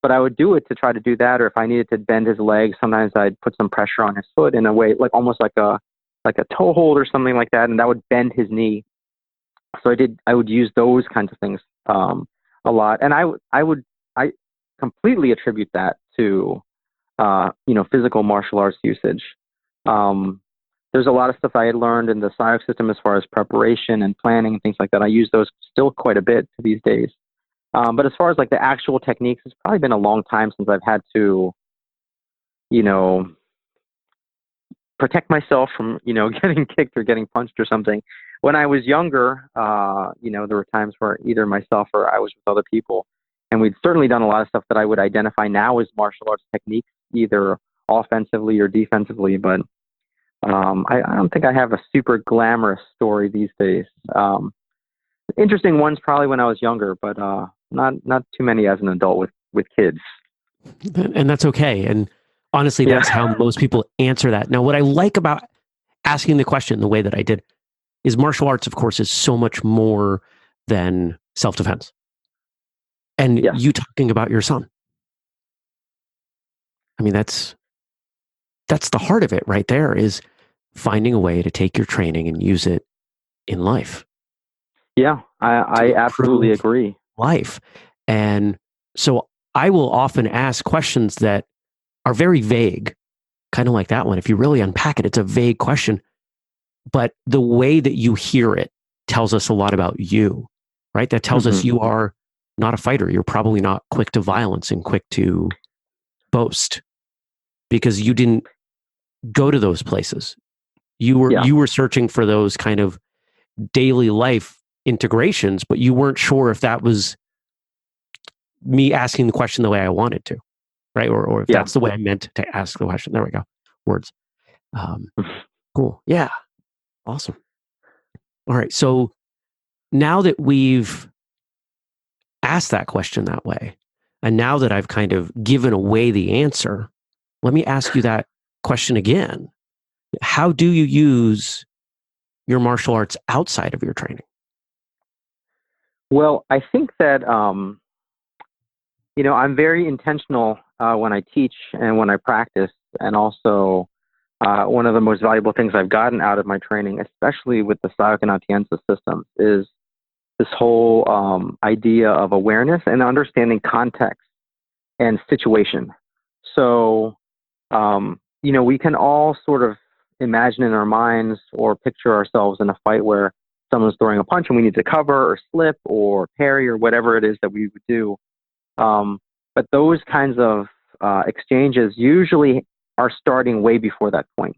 but I would do it to try to do that. Or if I needed to bend his leg, sometimes I'd put some pressure on his foot in a way, like almost like a toe hold or something like that, and that would bend his knee. So I would use those kinds of things a lot, and I completely attribute that to physical martial arts usage. There's a lot of stuff I had learned in the SIOC system as far as preparation and planning and things like that. I use those still quite a bit to these days. But as far as like the actual techniques, it's probably been a long time since I've had to, protect myself from, getting kicked or getting punched or something. When I was younger, there were times where either myself or I was with other people, and we'd certainly done a lot of stuff that I would identify now as martial arts techniques either offensively or defensively. But I don't think I have a super glamorous story these days. Interesting ones probably when I was younger, but not too many as an adult with kids. And that's okay. And honestly, that's how most people answer that. Now, what I like about asking the question the way that I did is martial arts, of course, is so much more than self-defense. And you talking about your son. I mean, that's the heart of it right there, is finding a way to take your training and use it in life. Yeah, I absolutely agree. Life. And so I will often ask questions that are very vague, kind of like that one. If you really unpack it, it's a vague question, but the way that you hear it tells us a lot about you, right? That tells us you are not a fighter. You're probably not quick to violence and quick to boast, because you didn't go to those places. You were searching for those kind of daily life integrations, but you weren't sure if that was me asking the question the way I wanted to, right? Or if that's the way I meant to ask the question. There we go. Words. Cool. Yeah. Awesome. All right. So now that we've asked that question that way, and now that I've kind of given away the answer, let me ask you that question again. How do you use your martial arts outside of your training? Well, I think that, I'm very intentional when I teach and when I practice. And also, one of the most valuable things I've gotten out of my training, especially with the Sayaka systems, is this whole idea of awareness and understanding context and situation. So, we can all sort of imagine in our minds or picture ourselves in a fight where someone's throwing a punch and we need to cover or slip or parry or whatever it is that we would do. But those kinds of exchanges usually are starting way before that point.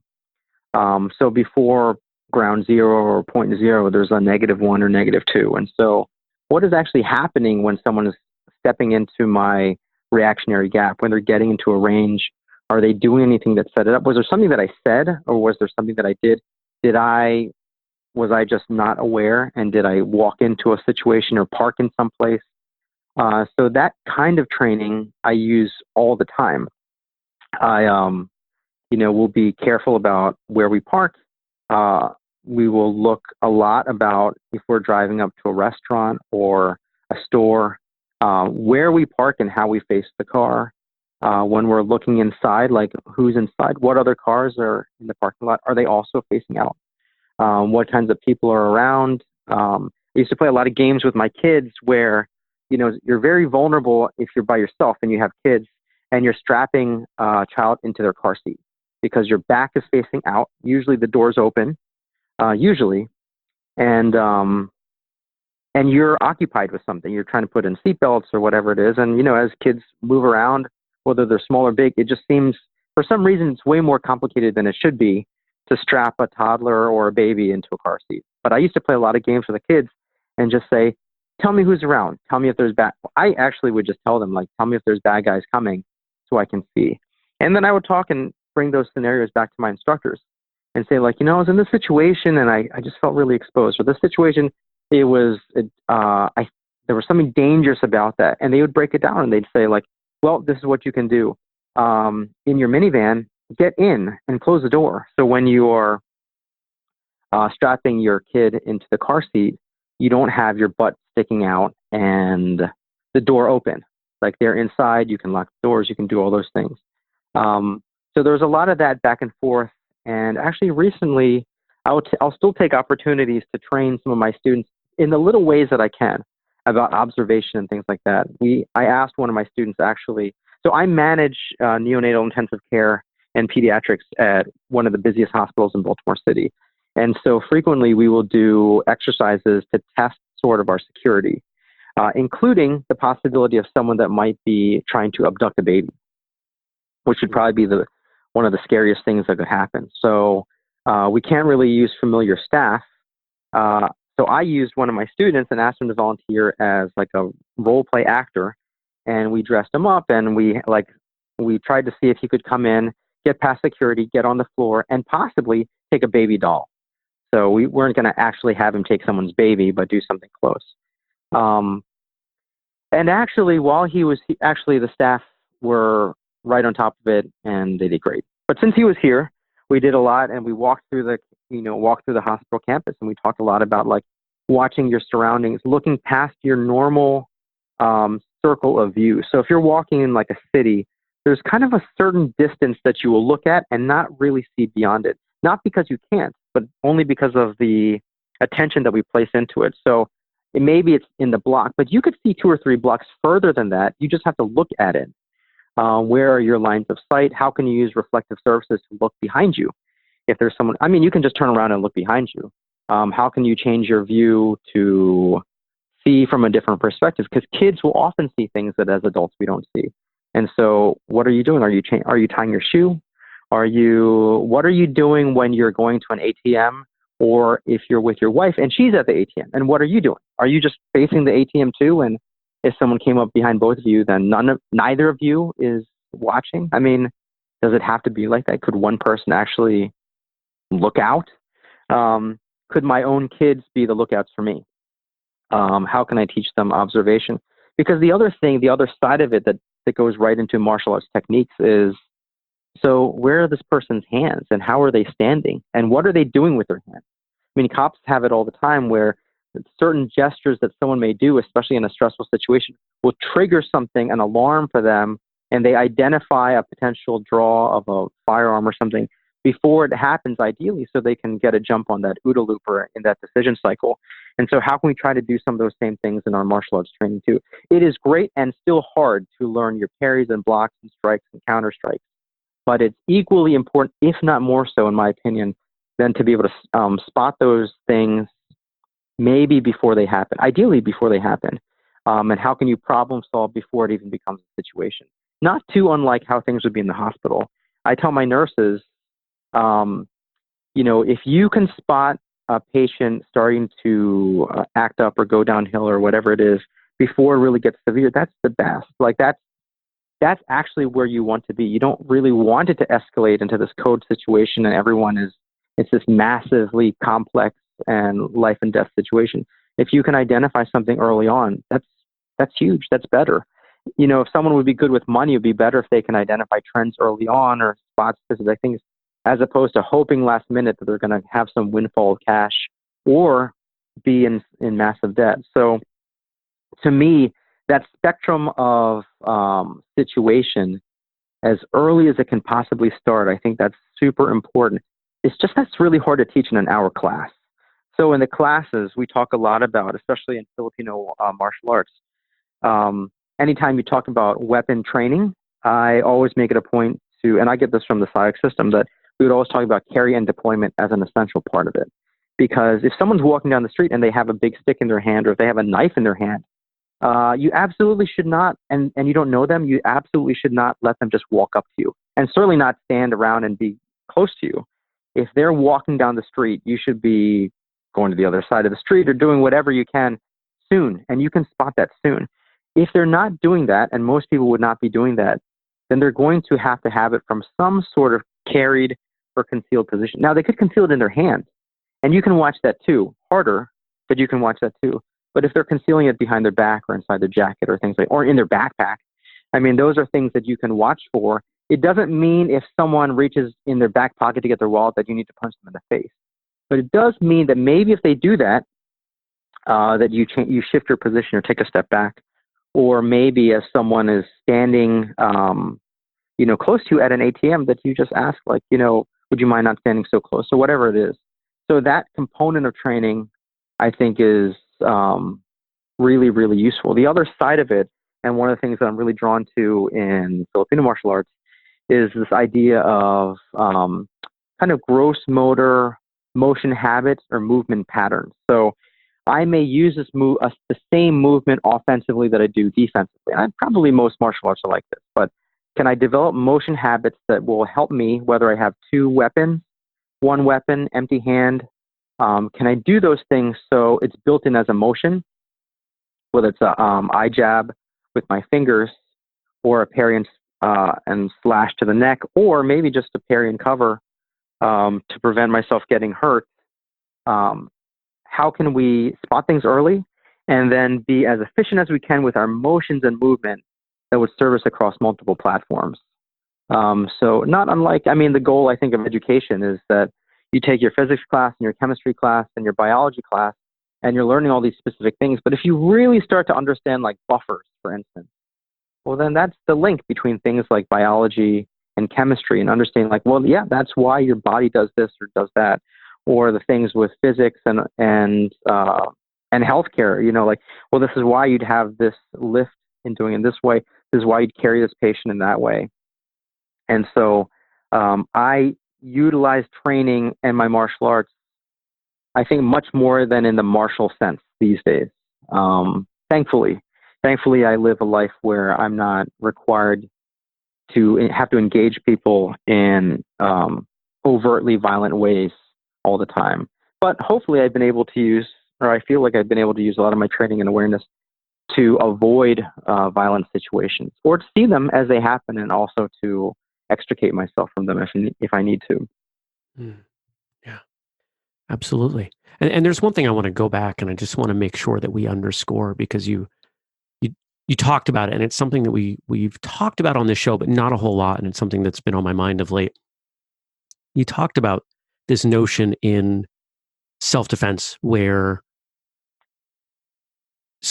So before ground zero or point zero, there's a -1 or -2. And so what is actually happening when someone is stepping into my reactionary gap, when they're getting into a range? Are they doing anything that set it up? Was there something that I said, or was there something that I did? Was I just not aware? And did I walk into a situation or park in some place? So that kind of training I use all the time. I, will be careful about where we park. We will look a lot about if we're driving up to a restaurant or a store, where we park and how we face the car. When we're looking inside, like who's inside, what other cars are in the parking lot? Are they also facing out? What kinds of people are around? I used to play a lot of games with my kids where, you're very vulnerable if you're by yourself and you have kids and you're strapping a child into their car seat because your back is facing out. Usually the door's open, and you're occupied with something. You're trying to put in seatbelts or whatever it is. And, as kids move around, whether they're small or big, it just seems, for some reason, it's way more complicated than it should be to strap a toddler or a baby into a car seat. But I used to play a lot of games with the kids and just say, tell me who's around. Tell me if there's I actually would just tell them, like, tell me if there's bad guys coming so I can see. And then I would talk and bring those scenarios back to my instructors and say, like, I was in this situation and I just felt really exposed. Or this situation, there was something dangerous about that. And they would break it down and they'd say, like, well, this is what you can do. In your minivan, get in and close the door. So when you are strapping your kid into the car seat, you don't have your butt sticking out and the door open. Like, they're inside, you can lock the doors, you can do all those things. So there's a lot of that back and forth. And actually recently, I'll still take opportunities to train some of my students in the little ways that I can about observation and things like that. I asked one of my students actually, so I manage neonatal intensive care and pediatrics at one of the busiest hospitals in Baltimore City. And so frequently we will do exercises to test sort of our security, including the possibility of someone that might be trying to abduct a baby, which would probably be one of the scariest things that could happen. So we can't really use familiar staff. So I used one of my students and asked him to volunteer as like a role play actor. And we dressed him up and we We tried to see if he could come in, get past security, get on the floor, and possibly take a baby doll. So we weren't going to actually have him take someone's baby, but do something close. And actually, while actually the staff were right on top of it, and they did great. But since he was here, we did a lot, and we walked through the hospital campus, and we talked a lot about like watching your surroundings, looking past your normal circle of view. So if you're walking in like a city, there's kind of a certain distance that you will look at and not really see beyond it. Not because you can't, but only because of the attention that we place into it. So maybe it's in the block, but you could see 2 or 3 blocks further than that. You just have to look at it. Where are your lines of sight? How can you use reflective surfaces to look behind you? If there's someone, I mean, you can just turn around and look behind you. How can you change your view to see from a different perspective? Because kids will often see things that as adults we don't see. And so what are you doing? Are you tying your shoe? What are you doing when you're going to an ATM, or if you're with your wife and she's at the ATM? And what are you doing? Are you just facing the ATM too? And if someone came up behind both of you, then neither of you is watching? I mean, does it have to be like that? Could one person actually look out? Could my own kids be the lookouts for me? How can I teach them observation? Because the other side of it that goes right into martial arts techniques is, so where are this person's hands, and how are they standing, and what are they doing with their hands? I mean, cops have it all the time where certain gestures that someone may do, especially in a stressful situation, will trigger something, an alarm for them, and they identify a potential draw of a firearm or something before it happens, ideally, so they can get a jump on that OODA loop or in that decision cycle. And so how can we try to do some of those same things in our martial arts training too? It is great and still hard to learn your parries and blocks and strikes and counter strikes. But it's equally important, if not more so, in my opinion, than to be able to spot those things maybe before they happen, ideally before they happen. And how can you problem solve before it even becomes a situation? Not too unlike how things would be in the hospital. I tell my nurses, if you can spot a patient starting to act up or go downhill or whatever it is before it really gets severe, that's the best. Like that's actually where you want to be. You don't really want it to escalate into this code situation and it's this massively complex and life and death situation. If you can identify something early on, that's huge. That's better. If someone would be good with money, it would be better if they can identify trends early on or spot specific things, as opposed to hoping last minute that they're going to have some windfall of cash or be in massive debt. So to me, that spectrum of situation, as early as it can possibly start, I think that's super important. That's really hard to teach in an hour class. So in the classes, we talk a lot about, especially in Filipino martial arts, anytime you talk about weapon training, I always make it a point to, and I get this from the SIOC system, that we would always talk about carry and deployment as an essential part of it. Because if someone's walking down the street and they have a big stick in their hand, or if they have a knife in their hand, you absolutely should not, and you don't know them, you absolutely should not let them just walk up to you, and certainly not stand around and be close to you. If they're walking down the street, you should be going to the other side of the street or doing whatever you can soon, and you can spot that soon. If they're not doing that, and most people would not be doing that, then they're going to have it from some sort of carried or concealed position. Now, they could conceal it in their hand, and you can watch that too. Harder, but you can watch that too. But if they're concealing it behind their back or inside their jacket or things or in their backpack, I mean, those are things that you can watch for. It doesn't mean if someone reaches in their back pocket to get their wallet that you need to punch them in the face. But it does mean that maybe if they do that, that you shift your position or take a step back. Or maybe if someone is standing, close to you at an ATM, that you just ask, like, would you mind not standing so close? So whatever it is. So that component of training, I think, is really, really useful. The other side of it, and one of the things that I'm really drawn to in Filipino martial arts, is this idea of kind of gross motor motion habits or movement patterns. So I may use the same movement offensively that I do defensively. And probably most martial arts are like this, but can I develop motion habits that will help me, whether I have 2 weapons, 1 weapon, empty hand? Can I do those things so it's built in as a motion, whether it's a eye jab with my fingers or a parry and and slash to the neck, or maybe just to parry and cover to prevent myself getting hurt. How can we spot things early and then be as efficient as we can with our motions and movement that would serve us across multiple platforms? So not unlike, the goal, I think, of education is that you take your physics class and your chemistry class and your biology class, and you're learning all these specific things. But if you really start to understand like buffers, for instance, well, then that's the link between things like biology and chemistry, and understanding like, well, yeah, that's why your body does this or does that, or the things with physics and healthcare. Like, well, this is why you'd have this lift in doing it this way. This is why you'd carry this patient in that way. And so I utilize training and my martial arts, I think, much more than in the martial sense these days. Thankfully, I live a life where I'm not required to have to engage people in overtly violent ways all the time. But hopefully I've been able to use, or I feel like I've been able to use a lot of my training and awareness to avoid violent situations, or to see them as they happen, and also to extricate myself from them if I need to. Yeah, absolutely. And there's one thing I want to go back, and I just want to make sure that we underscore, because you talked about it, and it's something that we've talked about on this show, but not a whole lot, and it's something that's been on my mind of late. You talked about this notion in self-defense where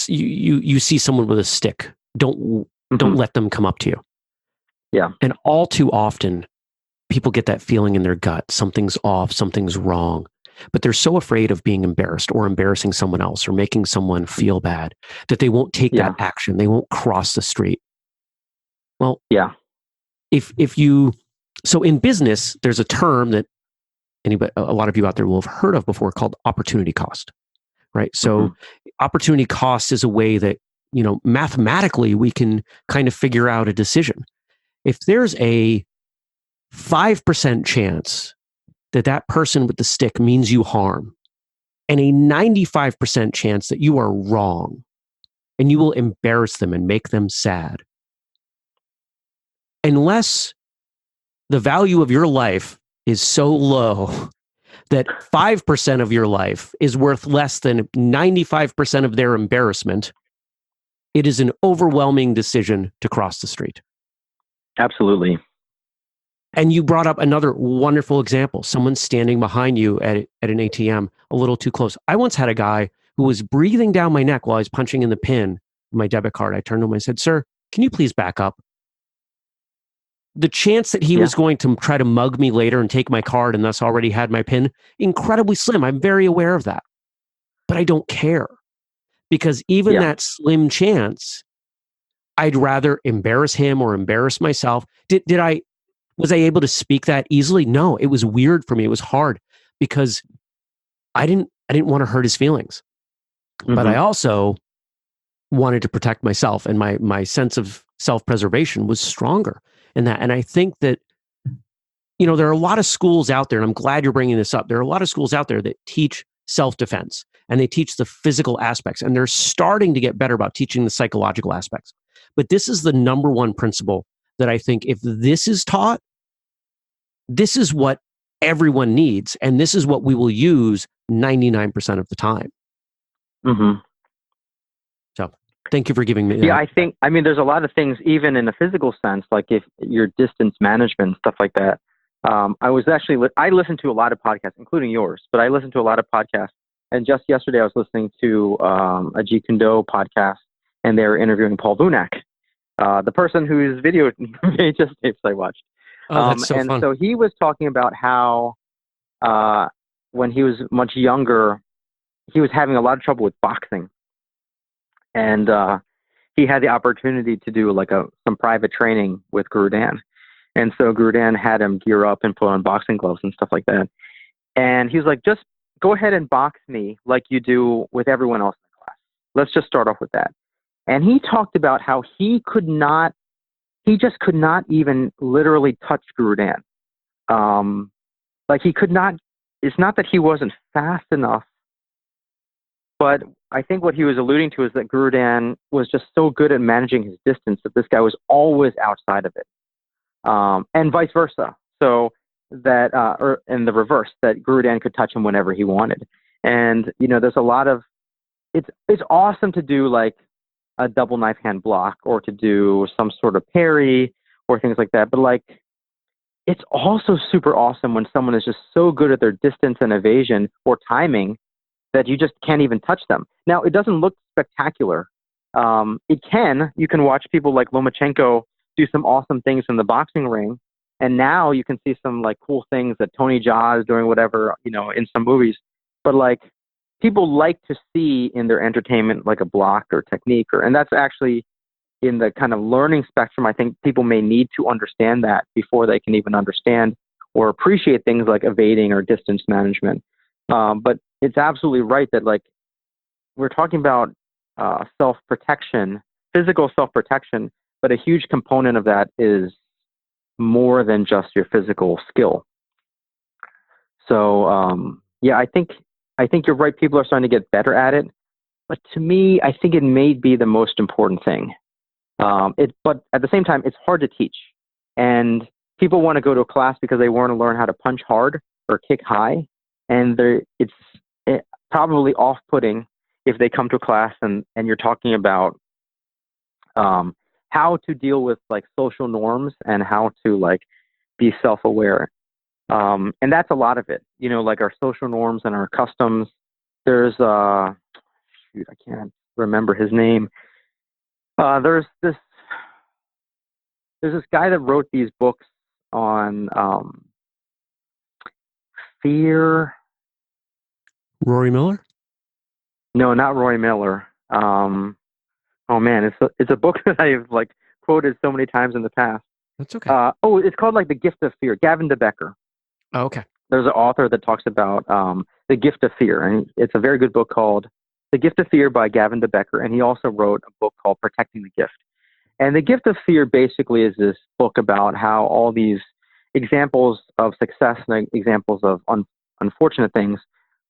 you see someone with a stick, don't let them come up to you. Yeah. And all too often, people get that feeling in their gut, something's off, something's wrong. But they're so afraid of being embarrassed or embarrassing someone else or making someone feel bad that they won't take that action. They won't cross the street. Well, yeah. So in business, there's a term that a lot of you out there will have heard of before, called opportunity cost, right? So opportunity cost is a way that, mathematically we can kind of figure out a decision. If there's a 5% chance that person with the stick means you harm, and a 95% chance that you are wrong and you will embarrass them and make them sad, unless the value of your life is so low that 5% of your life is worth less than 95% of their embarrassment, it is an overwhelming decision to cross the street. Absolutely. And you brought up another wonderful example. Someone standing behind you at an ATM a little too close. I once had a guy who was breathing down my neck while I was punching in the pin of my debit card. I turned to him and I said, "Sir, can you please back up?" The chance that he was going to try to mug me later and take my card and thus already had my pin, incredibly slim. I'm very aware of that. But I don't care. Because even that slim chance, I'd rather embarrass him or embarrass myself. Was I able to speak that easily? No, it was weird for me. It was hard because I didn't want to hurt his feelings. But I also wanted to protect myself, and my sense of self-preservation was stronger in that. And I think that, there are a lot of schools out there, and I'm glad you're bringing this up. There are a lot of schools out there that teach self-defense, and they teach the physical aspects, and they're starting to get better about teaching the psychological aspects. But this is the number one principle that I think, if this is taught, this is what everyone needs, and this is what we will use 99% of the time. So thank you for giving me that. Yeah, I think, there's a lot of things, even in a physical sense, like if your distance management, stuff like that. I listen to a lot of podcasts, including yours, but I listen to a lot of podcasts. And just yesterday I was listening to a Jeet Kune Do podcast, and they were interviewing Paul Vunak, the person whose video VHS tapes I watched. That's so fun. So he was talking about how when he was much younger, he was having a lot of trouble with boxing. And he had the opportunity to do some private training with Guro Dan. And so Guro Dan had him gear up and put on boxing gloves and stuff like that. And he was like, just go ahead and box me like you do with everyone else in the class. Let's just start off with that. And he talked about how he just could not even literally touch Guro Dan. He could not, it's not that he wasn't fast enough, but I think what he was alluding to is that Guro Dan was just so good at managing his distance that this guy was always outside of it. and vice versa. So that, or in the reverse, that Guro Dan could touch him whenever he wanted. And, there's a lot of, it's awesome to do like a double knife hand block or to do some sort of parry or things like that. But like, it's also super awesome when someone is just so good at their distance and evasion or timing that you just can't even touch them. Now, it doesn't look spectacular. You can watch people like Lomachenko do some awesome things in the boxing ring. And now you can see some like cool things that Tony Jaa is doing, whatever, in some movies. But like people like to see in their entertainment, like a block or technique, and that's actually in the kind of learning spectrum. I think people may need to understand that before they can even understand or appreciate things like evading or distance management. But it's absolutely right that like we're talking about self-protection, physical self-protection, but a huge component of that is more than just your physical skill. So yeah, I think you're right. People are starting to get better at it, but to me, I think it may be the most important thing. But at the same time, it's hard to teach, and people want to go to a class because they want to learn how to punch hard or kick high, and it's probably off-putting if they come to a class and you're talking about how to deal with like social norms and how to like be self-aware. And that's a lot of it, like our social norms and our customs. There's I can't remember his name. There's this guy that wrote these books on fear. Rory Miller? No, not Roy Miller. Oh man, it's a book that I've like quoted so many times in the past. That's okay. It's called like The Gift of Fear. Gavin de Becker. Oh, okay. There's an author that talks about The Gift of Fear, and it's a very good book called The Gift of Fear by Gavin de Becker, and he also wrote a book called Protecting the Gift. And The Gift of Fear basically is this book about how all these examples of success and examples of unfortunate things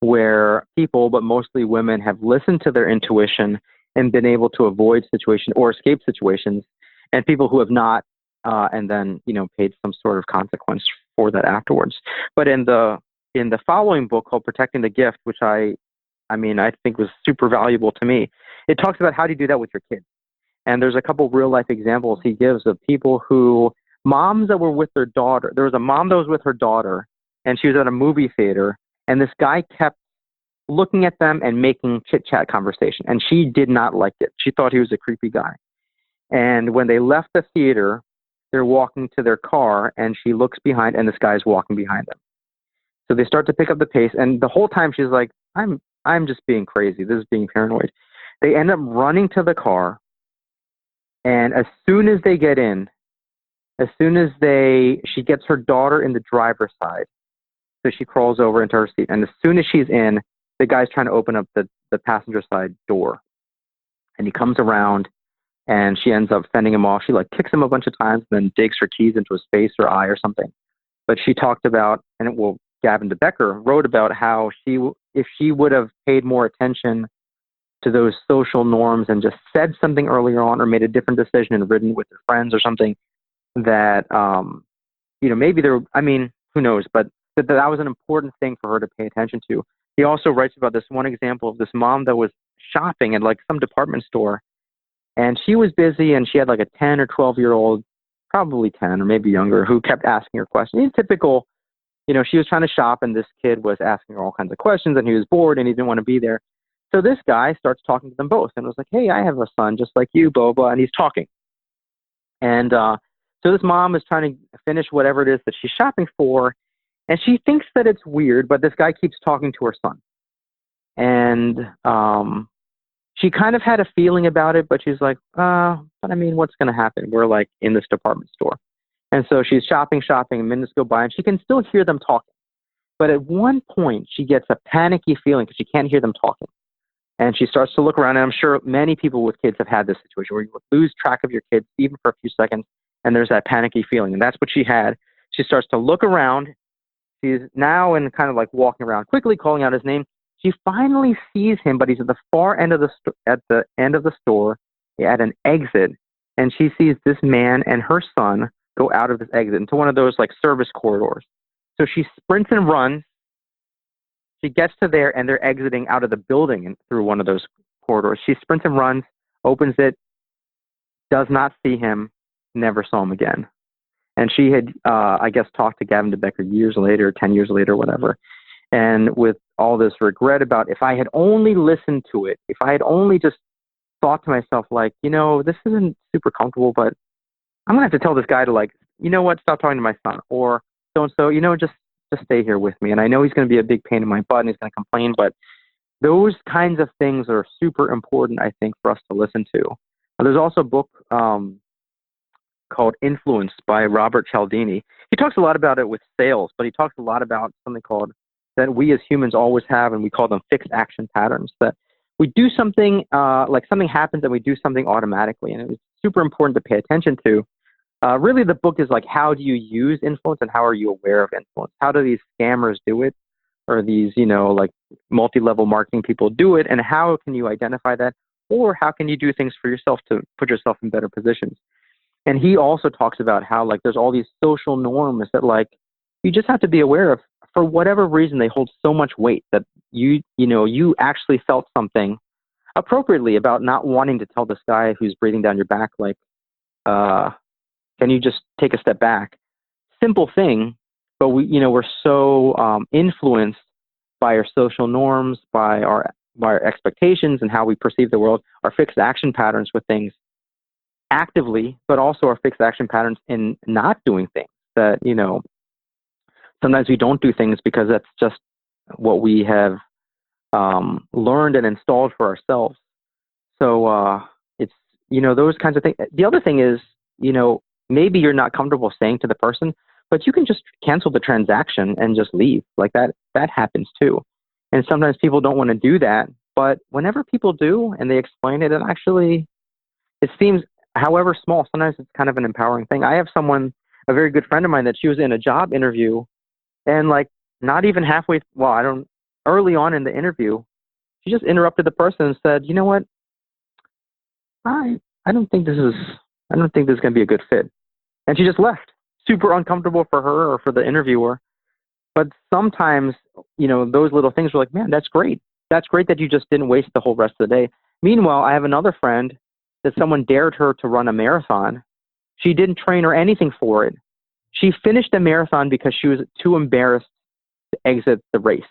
where people, but mostly women, have listened to their intuition and been able to avoid situations or escape situations, and people who have not, and then paid some sort of consequence for that afterwards. But in the following book called Protecting the Gift, which I think was super valuable to me, it talks about how do you do that with your kids. And there's a couple real life examples he gives of people moms that were with their daughter. There was a mom that was with her daughter, and she was at a movie theater, and this guy kept looking at them and making chit-chat conversation. And she did not like it. She thought he was a creepy guy. And when they left the theater, they're walking to their car, and she looks behind, and this guy's walking behind them. So they start to pick up the pace, and the whole time she's like, I'm just being crazy. This is being paranoid. They end up running to the car, and as soon as they get in, she gets her daughter in the driver's side, so she crawls over into her seat, and as soon as she's in, the guy's trying to open up the passenger side door, and he comes around, and she ends up fending him off. She like kicks him a bunch of times, and then digs her keys into his face or eye or something. But she talked about, Gavin de Becker wrote about how if she would have paid more attention to those social norms and just said something earlier on or made a different decision and ridden with her friends or something, that maybe who knows, but that was an important thing for her to pay attention to. He also writes about this one example of this mom that was shopping at like some department store, and she was busy, and she had like a 10 or 12-year-old, probably 10 or maybe younger, who kept asking her questions. He's typical, she was trying to shop, and this kid was asking her all kinds of questions, and he was bored, and he didn't want to be there. So this guy starts talking to them both, and was like, hey, I have a son just like you, blah, blah, and he's talking. And so this mom is trying to finish whatever it is that she's shopping for, and she thinks that it's weird, but this guy keeps talking to her son. And she kind of had a feeling about it, but she's like, but what's going to happen? We're like in this department store. And so she's shopping, minutes go by, and she can still hear them talking. But at one point, she gets a panicky feeling because she can't hear them talking. And she starts to look around, and I'm sure many people with kids have had this situation where you lose track of your kids even for a few seconds, and there's that panicky feeling. And that's what she had. She starts to look around. She's now in kind of like walking around quickly, calling out his name. She finally sees him, but he's at the far end of the store, at an exit, and she sees this man and her son go out of this exit into one of those like service corridors. So she sprints and runs. She gets to there, and they're exiting out of the building and through one of those corridors. She sprints and runs, opens it, does not see him, never saw him again. And she had, I guess, talked to Gavin DeBecker years later, 10 years later, whatever. And with all this regret about, if I had only listened to it, if I had only just thought to myself, like, this isn't super comfortable, but I'm going to have to tell this guy to, like, you know what, stop talking to my son. Or so-and-so, just stay here with me. And I know he's going to be a big pain in my butt and he's going to complain, but those kinds of things are super important, I think, for us to listen to. There's also a book called Influence by Robert Cialdini. He talks a lot about it with sales, but he talks a lot about something called that we as humans always have, and we call them fixed action patterns, that we do something, like something happens and we do something automatically. And it's super important to pay attention to. Really, the book is like, how do you use influence and how are you aware of influence? How do these scammers do it? Or these, like multi-level marketing people do it? And how can you identify that? Or how can you do things for yourself to put yourself in better positions? And he also talks about how, like, there's all these social norms that, like, you just have to be aware of. For whatever reason, they hold so much weight that you actually felt something appropriately about not wanting to tell this guy who's breathing down your back, like, can you just take a step back? Simple thing, but we're so influenced by our social norms, by our expectations and how we perceive the world, our fixed action patterns with things actively, but also our fixed action patterns in not doing things that, sometimes we don't do things because that's just what we have learned and installed for ourselves. So it's, those kinds of things. The other thing is, maybe you're not comfortable saying to the person, but you can just cancel the transaction and just leave. Like that happens too. And sometimes people don't want to do that, but whenever people do and they explain it, it seems, however small, sometimes it's kind of an empowering thing. I have a very good friend of mine, that she was in a job interview, and like not even halfway, early on in the interview, she just interrupted the person and said, you know what, I don't think this is going to be a good fit. And she just left. Super uncomfortable for her or for the interviewer. But sometimes, those little things were like, man, that's great. That's great that you just didn't waste the whole rest of the day. Meanwhile, I have another friend that someone dared her to run a marathon. She didn't train or anything for it. She finished the marathon because she was too embarrassed to exit the race.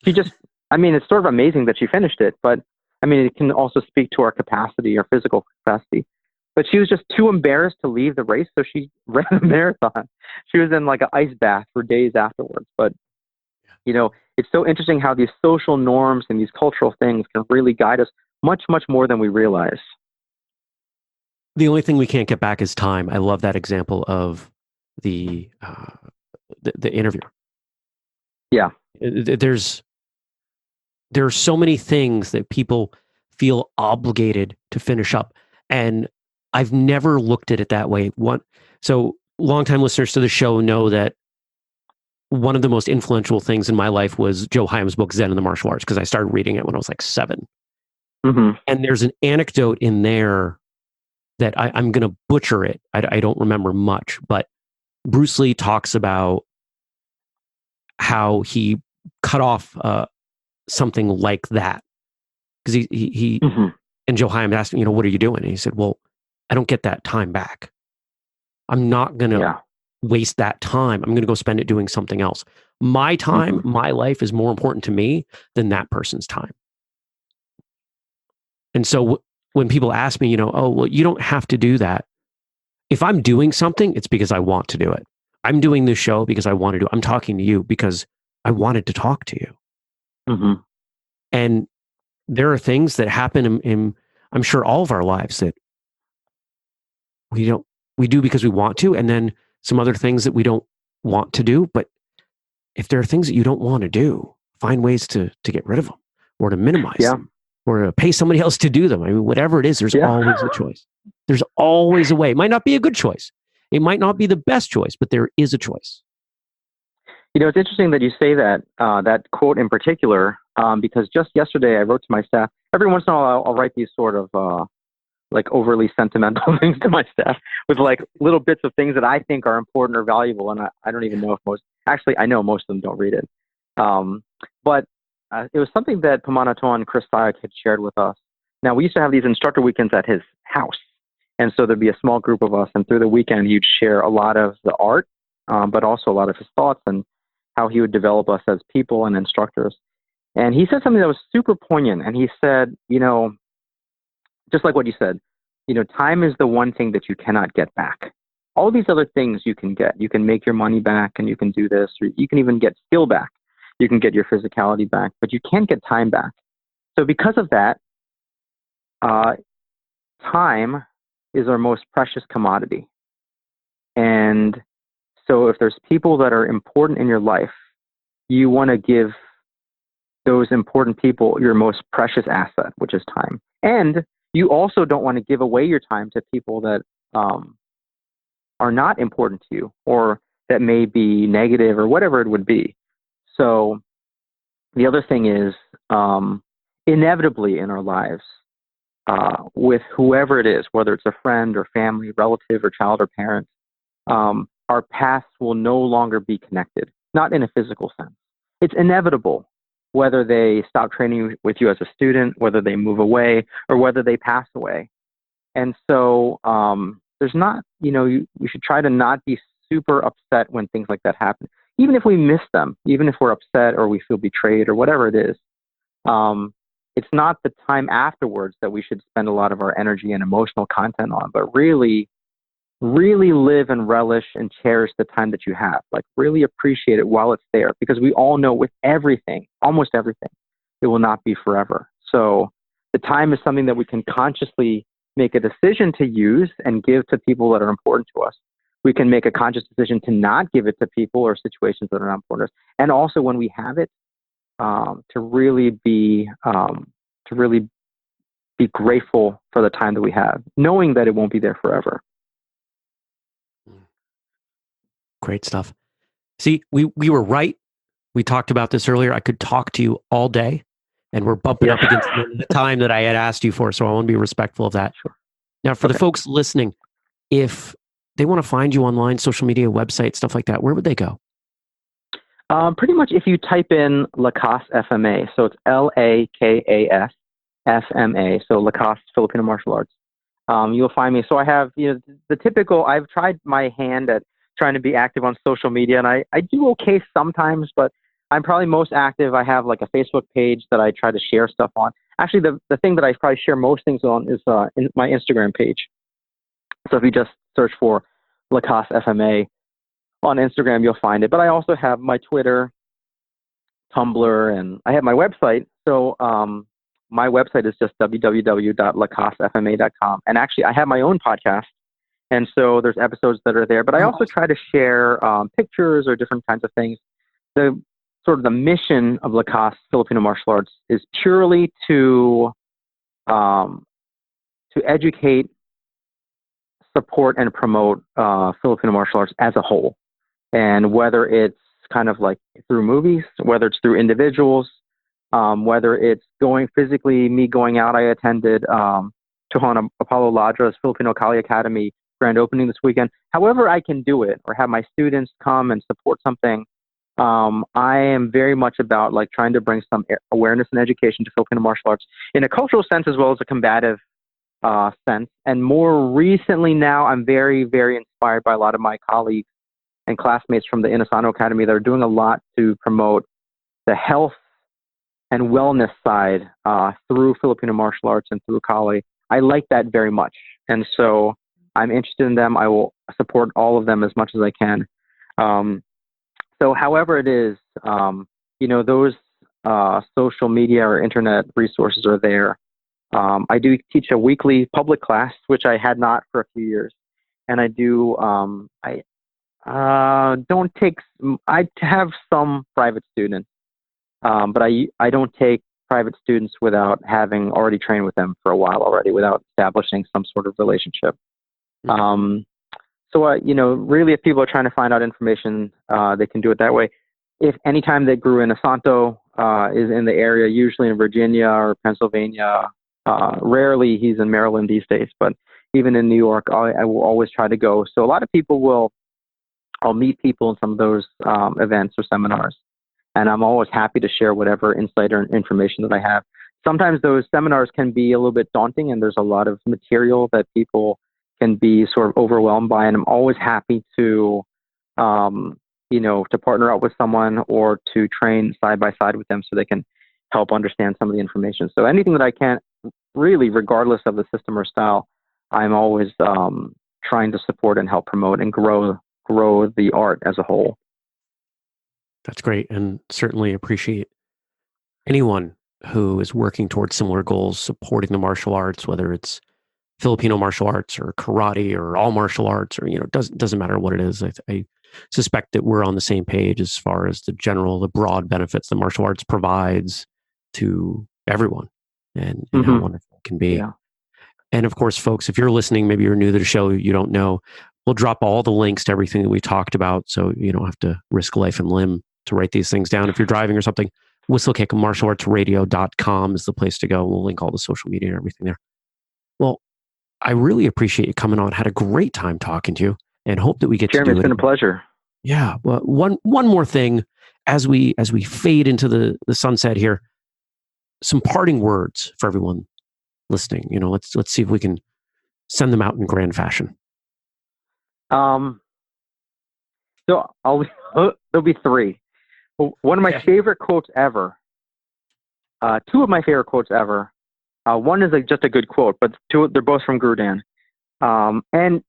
She just, it's sort of amazing that she finished it, but it can also speak to our capacity, our physical capacity. But she was just too embarrassed to leave the race, so she ran a marathon. She was in like an ice bath for days afterwards. But, it's so interesting how these social norms and these cultural things can really guide us much, much more than we realize. The only thing we can't get back is time. I love that example of the interviewer. Yeah. There are so many things that people feel obligated to finish up. And I've never looked at it that way. So longtime listeners to the show know that one of the most influential things in my life was Joe Hyam's book, Zen and the Martial Arts, because I started reading it when I was like 7. Mm-hmm. And there's an anecdote in there that I'm going to butcher it. I don't remember much, but Bruce Lee talks about how he cut off something like that. Because he mm-hmm. and Joe Hyam asked him, what are you doing? And he said, well, I don't get that time back. I'm not going to waste that time. I'm going to go spend it doing something else. My time, mm-hmm. my life is more important to me than that person's time. And so when people ask me, oh, well, you don't have to do that. If I'm doing something, it's because I want to do it. I'm doing this show because I want to do it. I'm talking to you because I wanted to talk to you. Mm-hmm. And there are things that happen in I'm sure all of our lives that we do because we want to, and then some other things that we don't want to do. But if there are things that you don't want to do, find ways to get rid of them or to minimize them or to pay somebody else to do them. Whatever it is, there's always a choice. There's always a way. It might not be a good choice. It might not be the best choice, but there is a choice. It's interesting that you say that, that quote in particular, because just yesterday I wrote to my staff. Every once in a while, I'll write these sort of like overly sentimental things to my staff with like little bits of things that I think are important or valuable. And I don't even know if actually I know most of them don't read it. But it was something that Pamanato and Chris Sayak had shared with us. Now, we used to have these instructor weekends at his house. And so there'd be a small group of us. And through the weekend, he'd share a lot of the art, but also a lot of his thoughts and how he would develop us as people and instructors. And he said something that was super poignant. And he said, just like what you said, time is the one thing that you cannot get back. All these other things you can get. You can make your money back, and you can do this, or you can even get skill back. You can get your physicality back, but you can't get time back. So because of that, time is our most precious commodity. And so if there's people that are important in your life, you want to give those important people your most precious asset, which is time. And you also don't want to give away your time to people that are not important to you, or that may be negative, or whatever it would be. So the other thing is, inevitably in our lives, with whoever it is, whether it's a friend or family, relative or child or parent, our paths will no longer be connected, not in a physical sense. It's inevitable, whether they stop training with you as a student, whether they move away, or whether they pass away. And so there's not, you should try to not be super upset when things like that happen. Even if we miss them, even if we're upset or we feel betrayed or whatever it is, it's not the time afterwards that we should spend a lot of our energy and emotional content on, but really, really live and relish and cherish the time that you have. Like, really appreciate it while it's there, because we all know with everything, almost everything, it will not be forever. So the time is something that we can consciously make a decision to use and give to people that are important to us. We can make a conscious decision to not give it to people or situations that are not important to us. And also when we have it, to really be grateful for the time that we have, knowing that it won't be there forever. Great stuff. See, we were right. We talked about this earlier. I could talk to you all day, and we're bumping up against the time that I had asked you for, so I want to be respectful of that. Sure. Now, for the folks listening, if they want to find you online, social media, website, stuff like that, where would they go? Pretty much if you type in Lakas FMA, so it's Lakas FMA, so Lakas Filipino Martial Arts, you'll find me. So I have, the typical, I've tried my hand at trying to be active on social media, and I do okay sometimes, but I'm probably most active. I have like a Facebook page that I try to share stuff on. Actually, the thing that I probably share most things on is in my Instagram page. So if you just search for Lakas FMA on Instagram, you'll find it. But I also have my Twitter, Tumblr, and I have my website. So my website is just www.lakasfma.com. And actually, I have my own podcast. And so there's episodes that are there. But I also try to share pictures or different kinds of things. The sort of the mission of Lakas Filipino Martial Arts is purely to educate, support, and promote Filipino martial arts as a whole. And whether it's kind of like through movies, whether it's through individuals, whether it's going physically, me going out. I attended Tohono Apollo Ladra's Filipino Kali Academy grand opening this weekend. However I can do it, or have my students come and support something, I am very much about like trying to bring some awareness and education to Filipino martial arts in a cultural sense as well as a combative sense. And more recently now, I'm very, very inspired by a lot of my colleagues and classmates from the Inosanto Academy that are doing a lot to promote the health and wellness side through Filipino martial arts and through Kali. I like that very much. And so I'm interested in them. I will support all of them as much as I can. So however it is, those social media or internet resources are there. I do teach a weekly public class, which I had not for a few years. And I do, I have some private students, but I don't take private students without having already trained with them for a while already, without establishing some sort of relationship. So, really, if people are trying to find out information, they can do it that way. If anytime that Guro Joseph Marana is in the area, usually in Virginia or Pennsylvania, Rarely he's in Maryland these days, but even in New York, I will always try to go. So a lot of people I'll meet people in some of those events or seminars, and I'm always happy to share whatever insight or information that I have. Sometimes those seminars can be a little bit daunting, and there's a lot of material that people can be sort of overwhelmed by, and I'm always happy to, to partner up with someone or to train side by side with them so they can help understand some of the information. So anything that I can, really, regardless of the system or style, I'm always trying to support and help promote and grow the art as a whole. That's great, and certainly appreciate anyone who is working towards similar goals, supporting the martial arts, whether it's Filipino martial arts or karate or all martial arts, or doesn't matter what it is. I suspect that we're on the same page as far as the broad benefits the martial arts provides to everyone, and how wonderful it can be. Yeah. And of course, folks, if you're listening, maybe you're new to the show, you don't know, we'll drop all the links to everything that we talked about, so you don't have to risk life and limb to write these things down. If you're driving or something, whistlekickmartialartsradio.com is the place to go. We'll link all the social media and everything there. Well, I really appreciate you coming on. Had a great time talking to you, and hope that we get Jeremy, to do it. It's been a pleasure. Yeah. Well, one more thing as we fade into the sunset here, some parting words for everyone listening. Let's see if we can send them out in grand fashion. So there'll be three. One of my favorite quotes ever. Two of my favorite quotes ever. One is just a good quote, but they're both from Guro Dan. And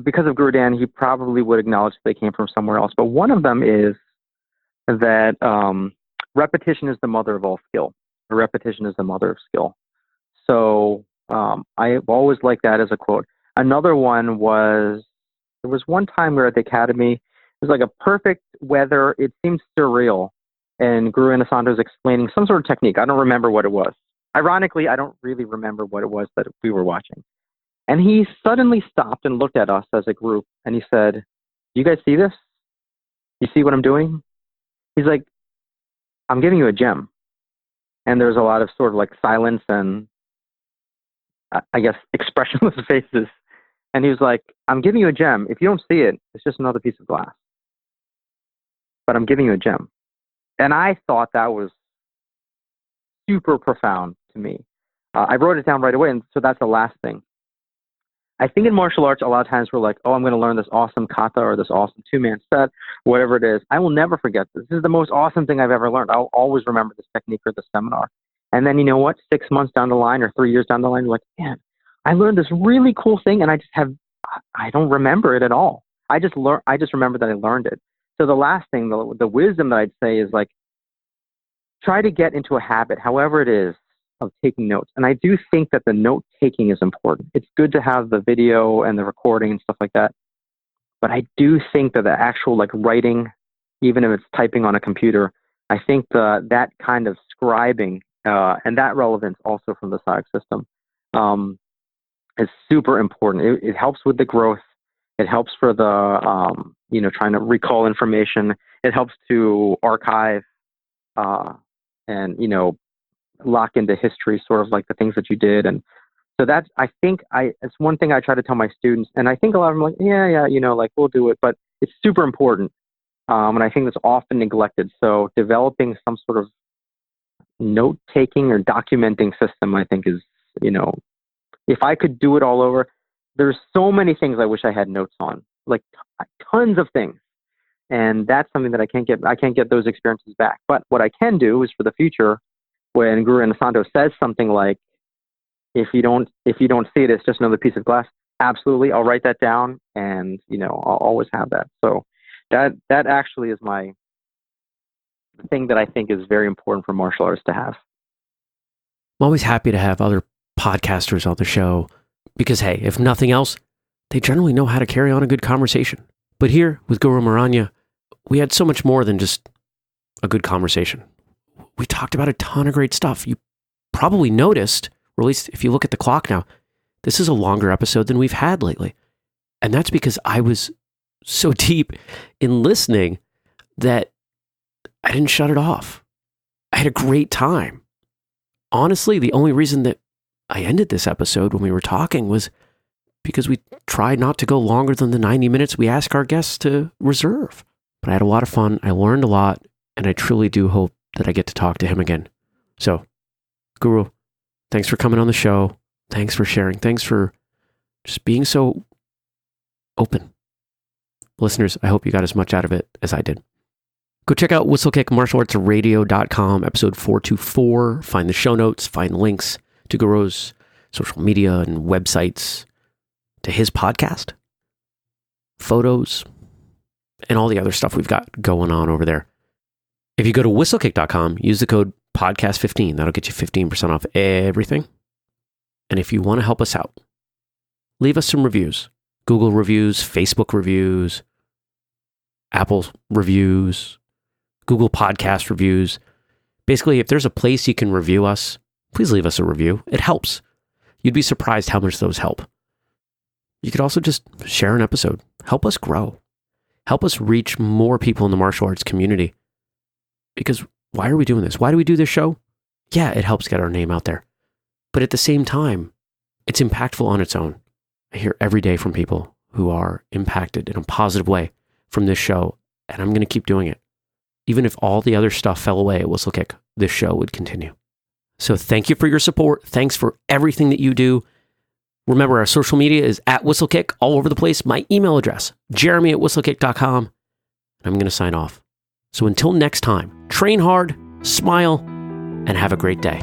because of Guro Dan, he probably would acknowledge they came from somewhere else. But one of them is that repetition is the mother of all skill. Repetition is the mother of skill. So I've always liked that as a quote. Another one was, there was one time we were at the academy. It was like a perfect weather. It seemed surreal. And Guro Inosanto was explaining some sort of technique. I don't remember what it was. Ironically, I don't really remember what it was that we were watching. And he suddenly stopped and looked at us as a group, and he said, "Do you guys see this? You see what I'm doing?" He's like, "I'm giving you a gem." And there's a lot of sort of like silence and, I guess, expressionless faces. And he was like, "I'm giving you a gem. If you don't see it, it's just another piece of glass. But I'm giving you a gem." And I thought that was super profound to me. I wrote it down right away, and so that's the last thing. I think in martial arts, a lot of times we're like, "Oh, I'm going to learn this awesome kata or this awesome two-man set, whatever it is. I will never forget this. This is the most awesome thing I've ever learned. I'll always remember this technique or this seminar." And then, you know what? 6 months down the line or 3 years down the line, you're like, "Man, I learned this really cool thing, and I don't remember it at all. I just remember that I learned it." So the last thing, the wisdom that I'd say is like, try to get into a habit, however it is, of taking notes. And I do think that the note taking is important. It's good to have the video and the recording and stuff like that. But I do think that the actual like writing, even if it's typing on a computer, I think that kind of scribing and that relevance also from the SIAC system is super important. It helps with the growth. It helps for the, trying to recall information. It helps to archive and, lock into history, sort of like the things that you did. And so it's one thing I try to tell my students, and I think a lot of them are like, yeah, like we'll do it, but it's super important. And I think it's often neglected. So developing some sort of note-taking or documenting system, I think is, if I could do it all over, there's so many things I wish I had notes on, like tons of things. And that's something that I can't get those experiences back. But what I can do is for the future, when Guro Inosanto says something like, if you don't see it, it's just another piece of glass. Absolutely. I'll write that down, and, I'll always have that. So that actually is my thing that I think is very important for martial artists to have. I'm always happy to have other podcasters on the show because, hey, if nothing else, they generally know how to carry on a good conversation. But here with Guro Marana, we had so much more than just a good conversation. We talked about a ton of great stuff. You probably noticed, or at least if you look at the clock now, this is a longer episode than we've had lately. And that's because I was so deep in listening that I didn't shut it off. I had a great time. Honestly, the only reason that I ended this episode when we were talking was because we tried not to go longer than the 90 minutes we ask our guests to reserve. But I had a lot of fun. I learned a lot, and I truly do hope that I get to talk to him again. So, Guro, thanks for coming on the show. Thanks for sharing. Thanks for just being so open. Listeners, I hope you got as much out of it as I did. Go check out whistlekickmartialartsradio.com, episode 424. Find the show notes, find links to Guro's social media and websites, to his podcast, photos, and all the other stuff we've got going on over there. If you go to whistlekick.com, use the code podcast15. That'll get you 15% off everything. And if you want to help us out, leave us some reviews. Google reviews, Facebook reviews, Apple reviews, Google Podcast reviews. Basically, if there's a place you can review us, please leave us a review. It helps. You'd be surprised how much those help. You could also just share an episode. Help us grow. Help us reach more people in the martial arts community. Because why are we doing this? Why do we do this show? Yeah, it helps get our name out there. But at the same time, it's impactful on its own. I hear every day from people who are impacted in a positive way from this show, and I'm going to keep doing it. Even if all the other stuff fell away at Whistlekick, this show would continue. So thank you for your support. Thanks for everything that you do. Remember, our social media is at Whistlekick all over the place. My email address, jeremy@whistlekick.com. And I'm going to sign off. So until next time, train hard, smile, and have a great day.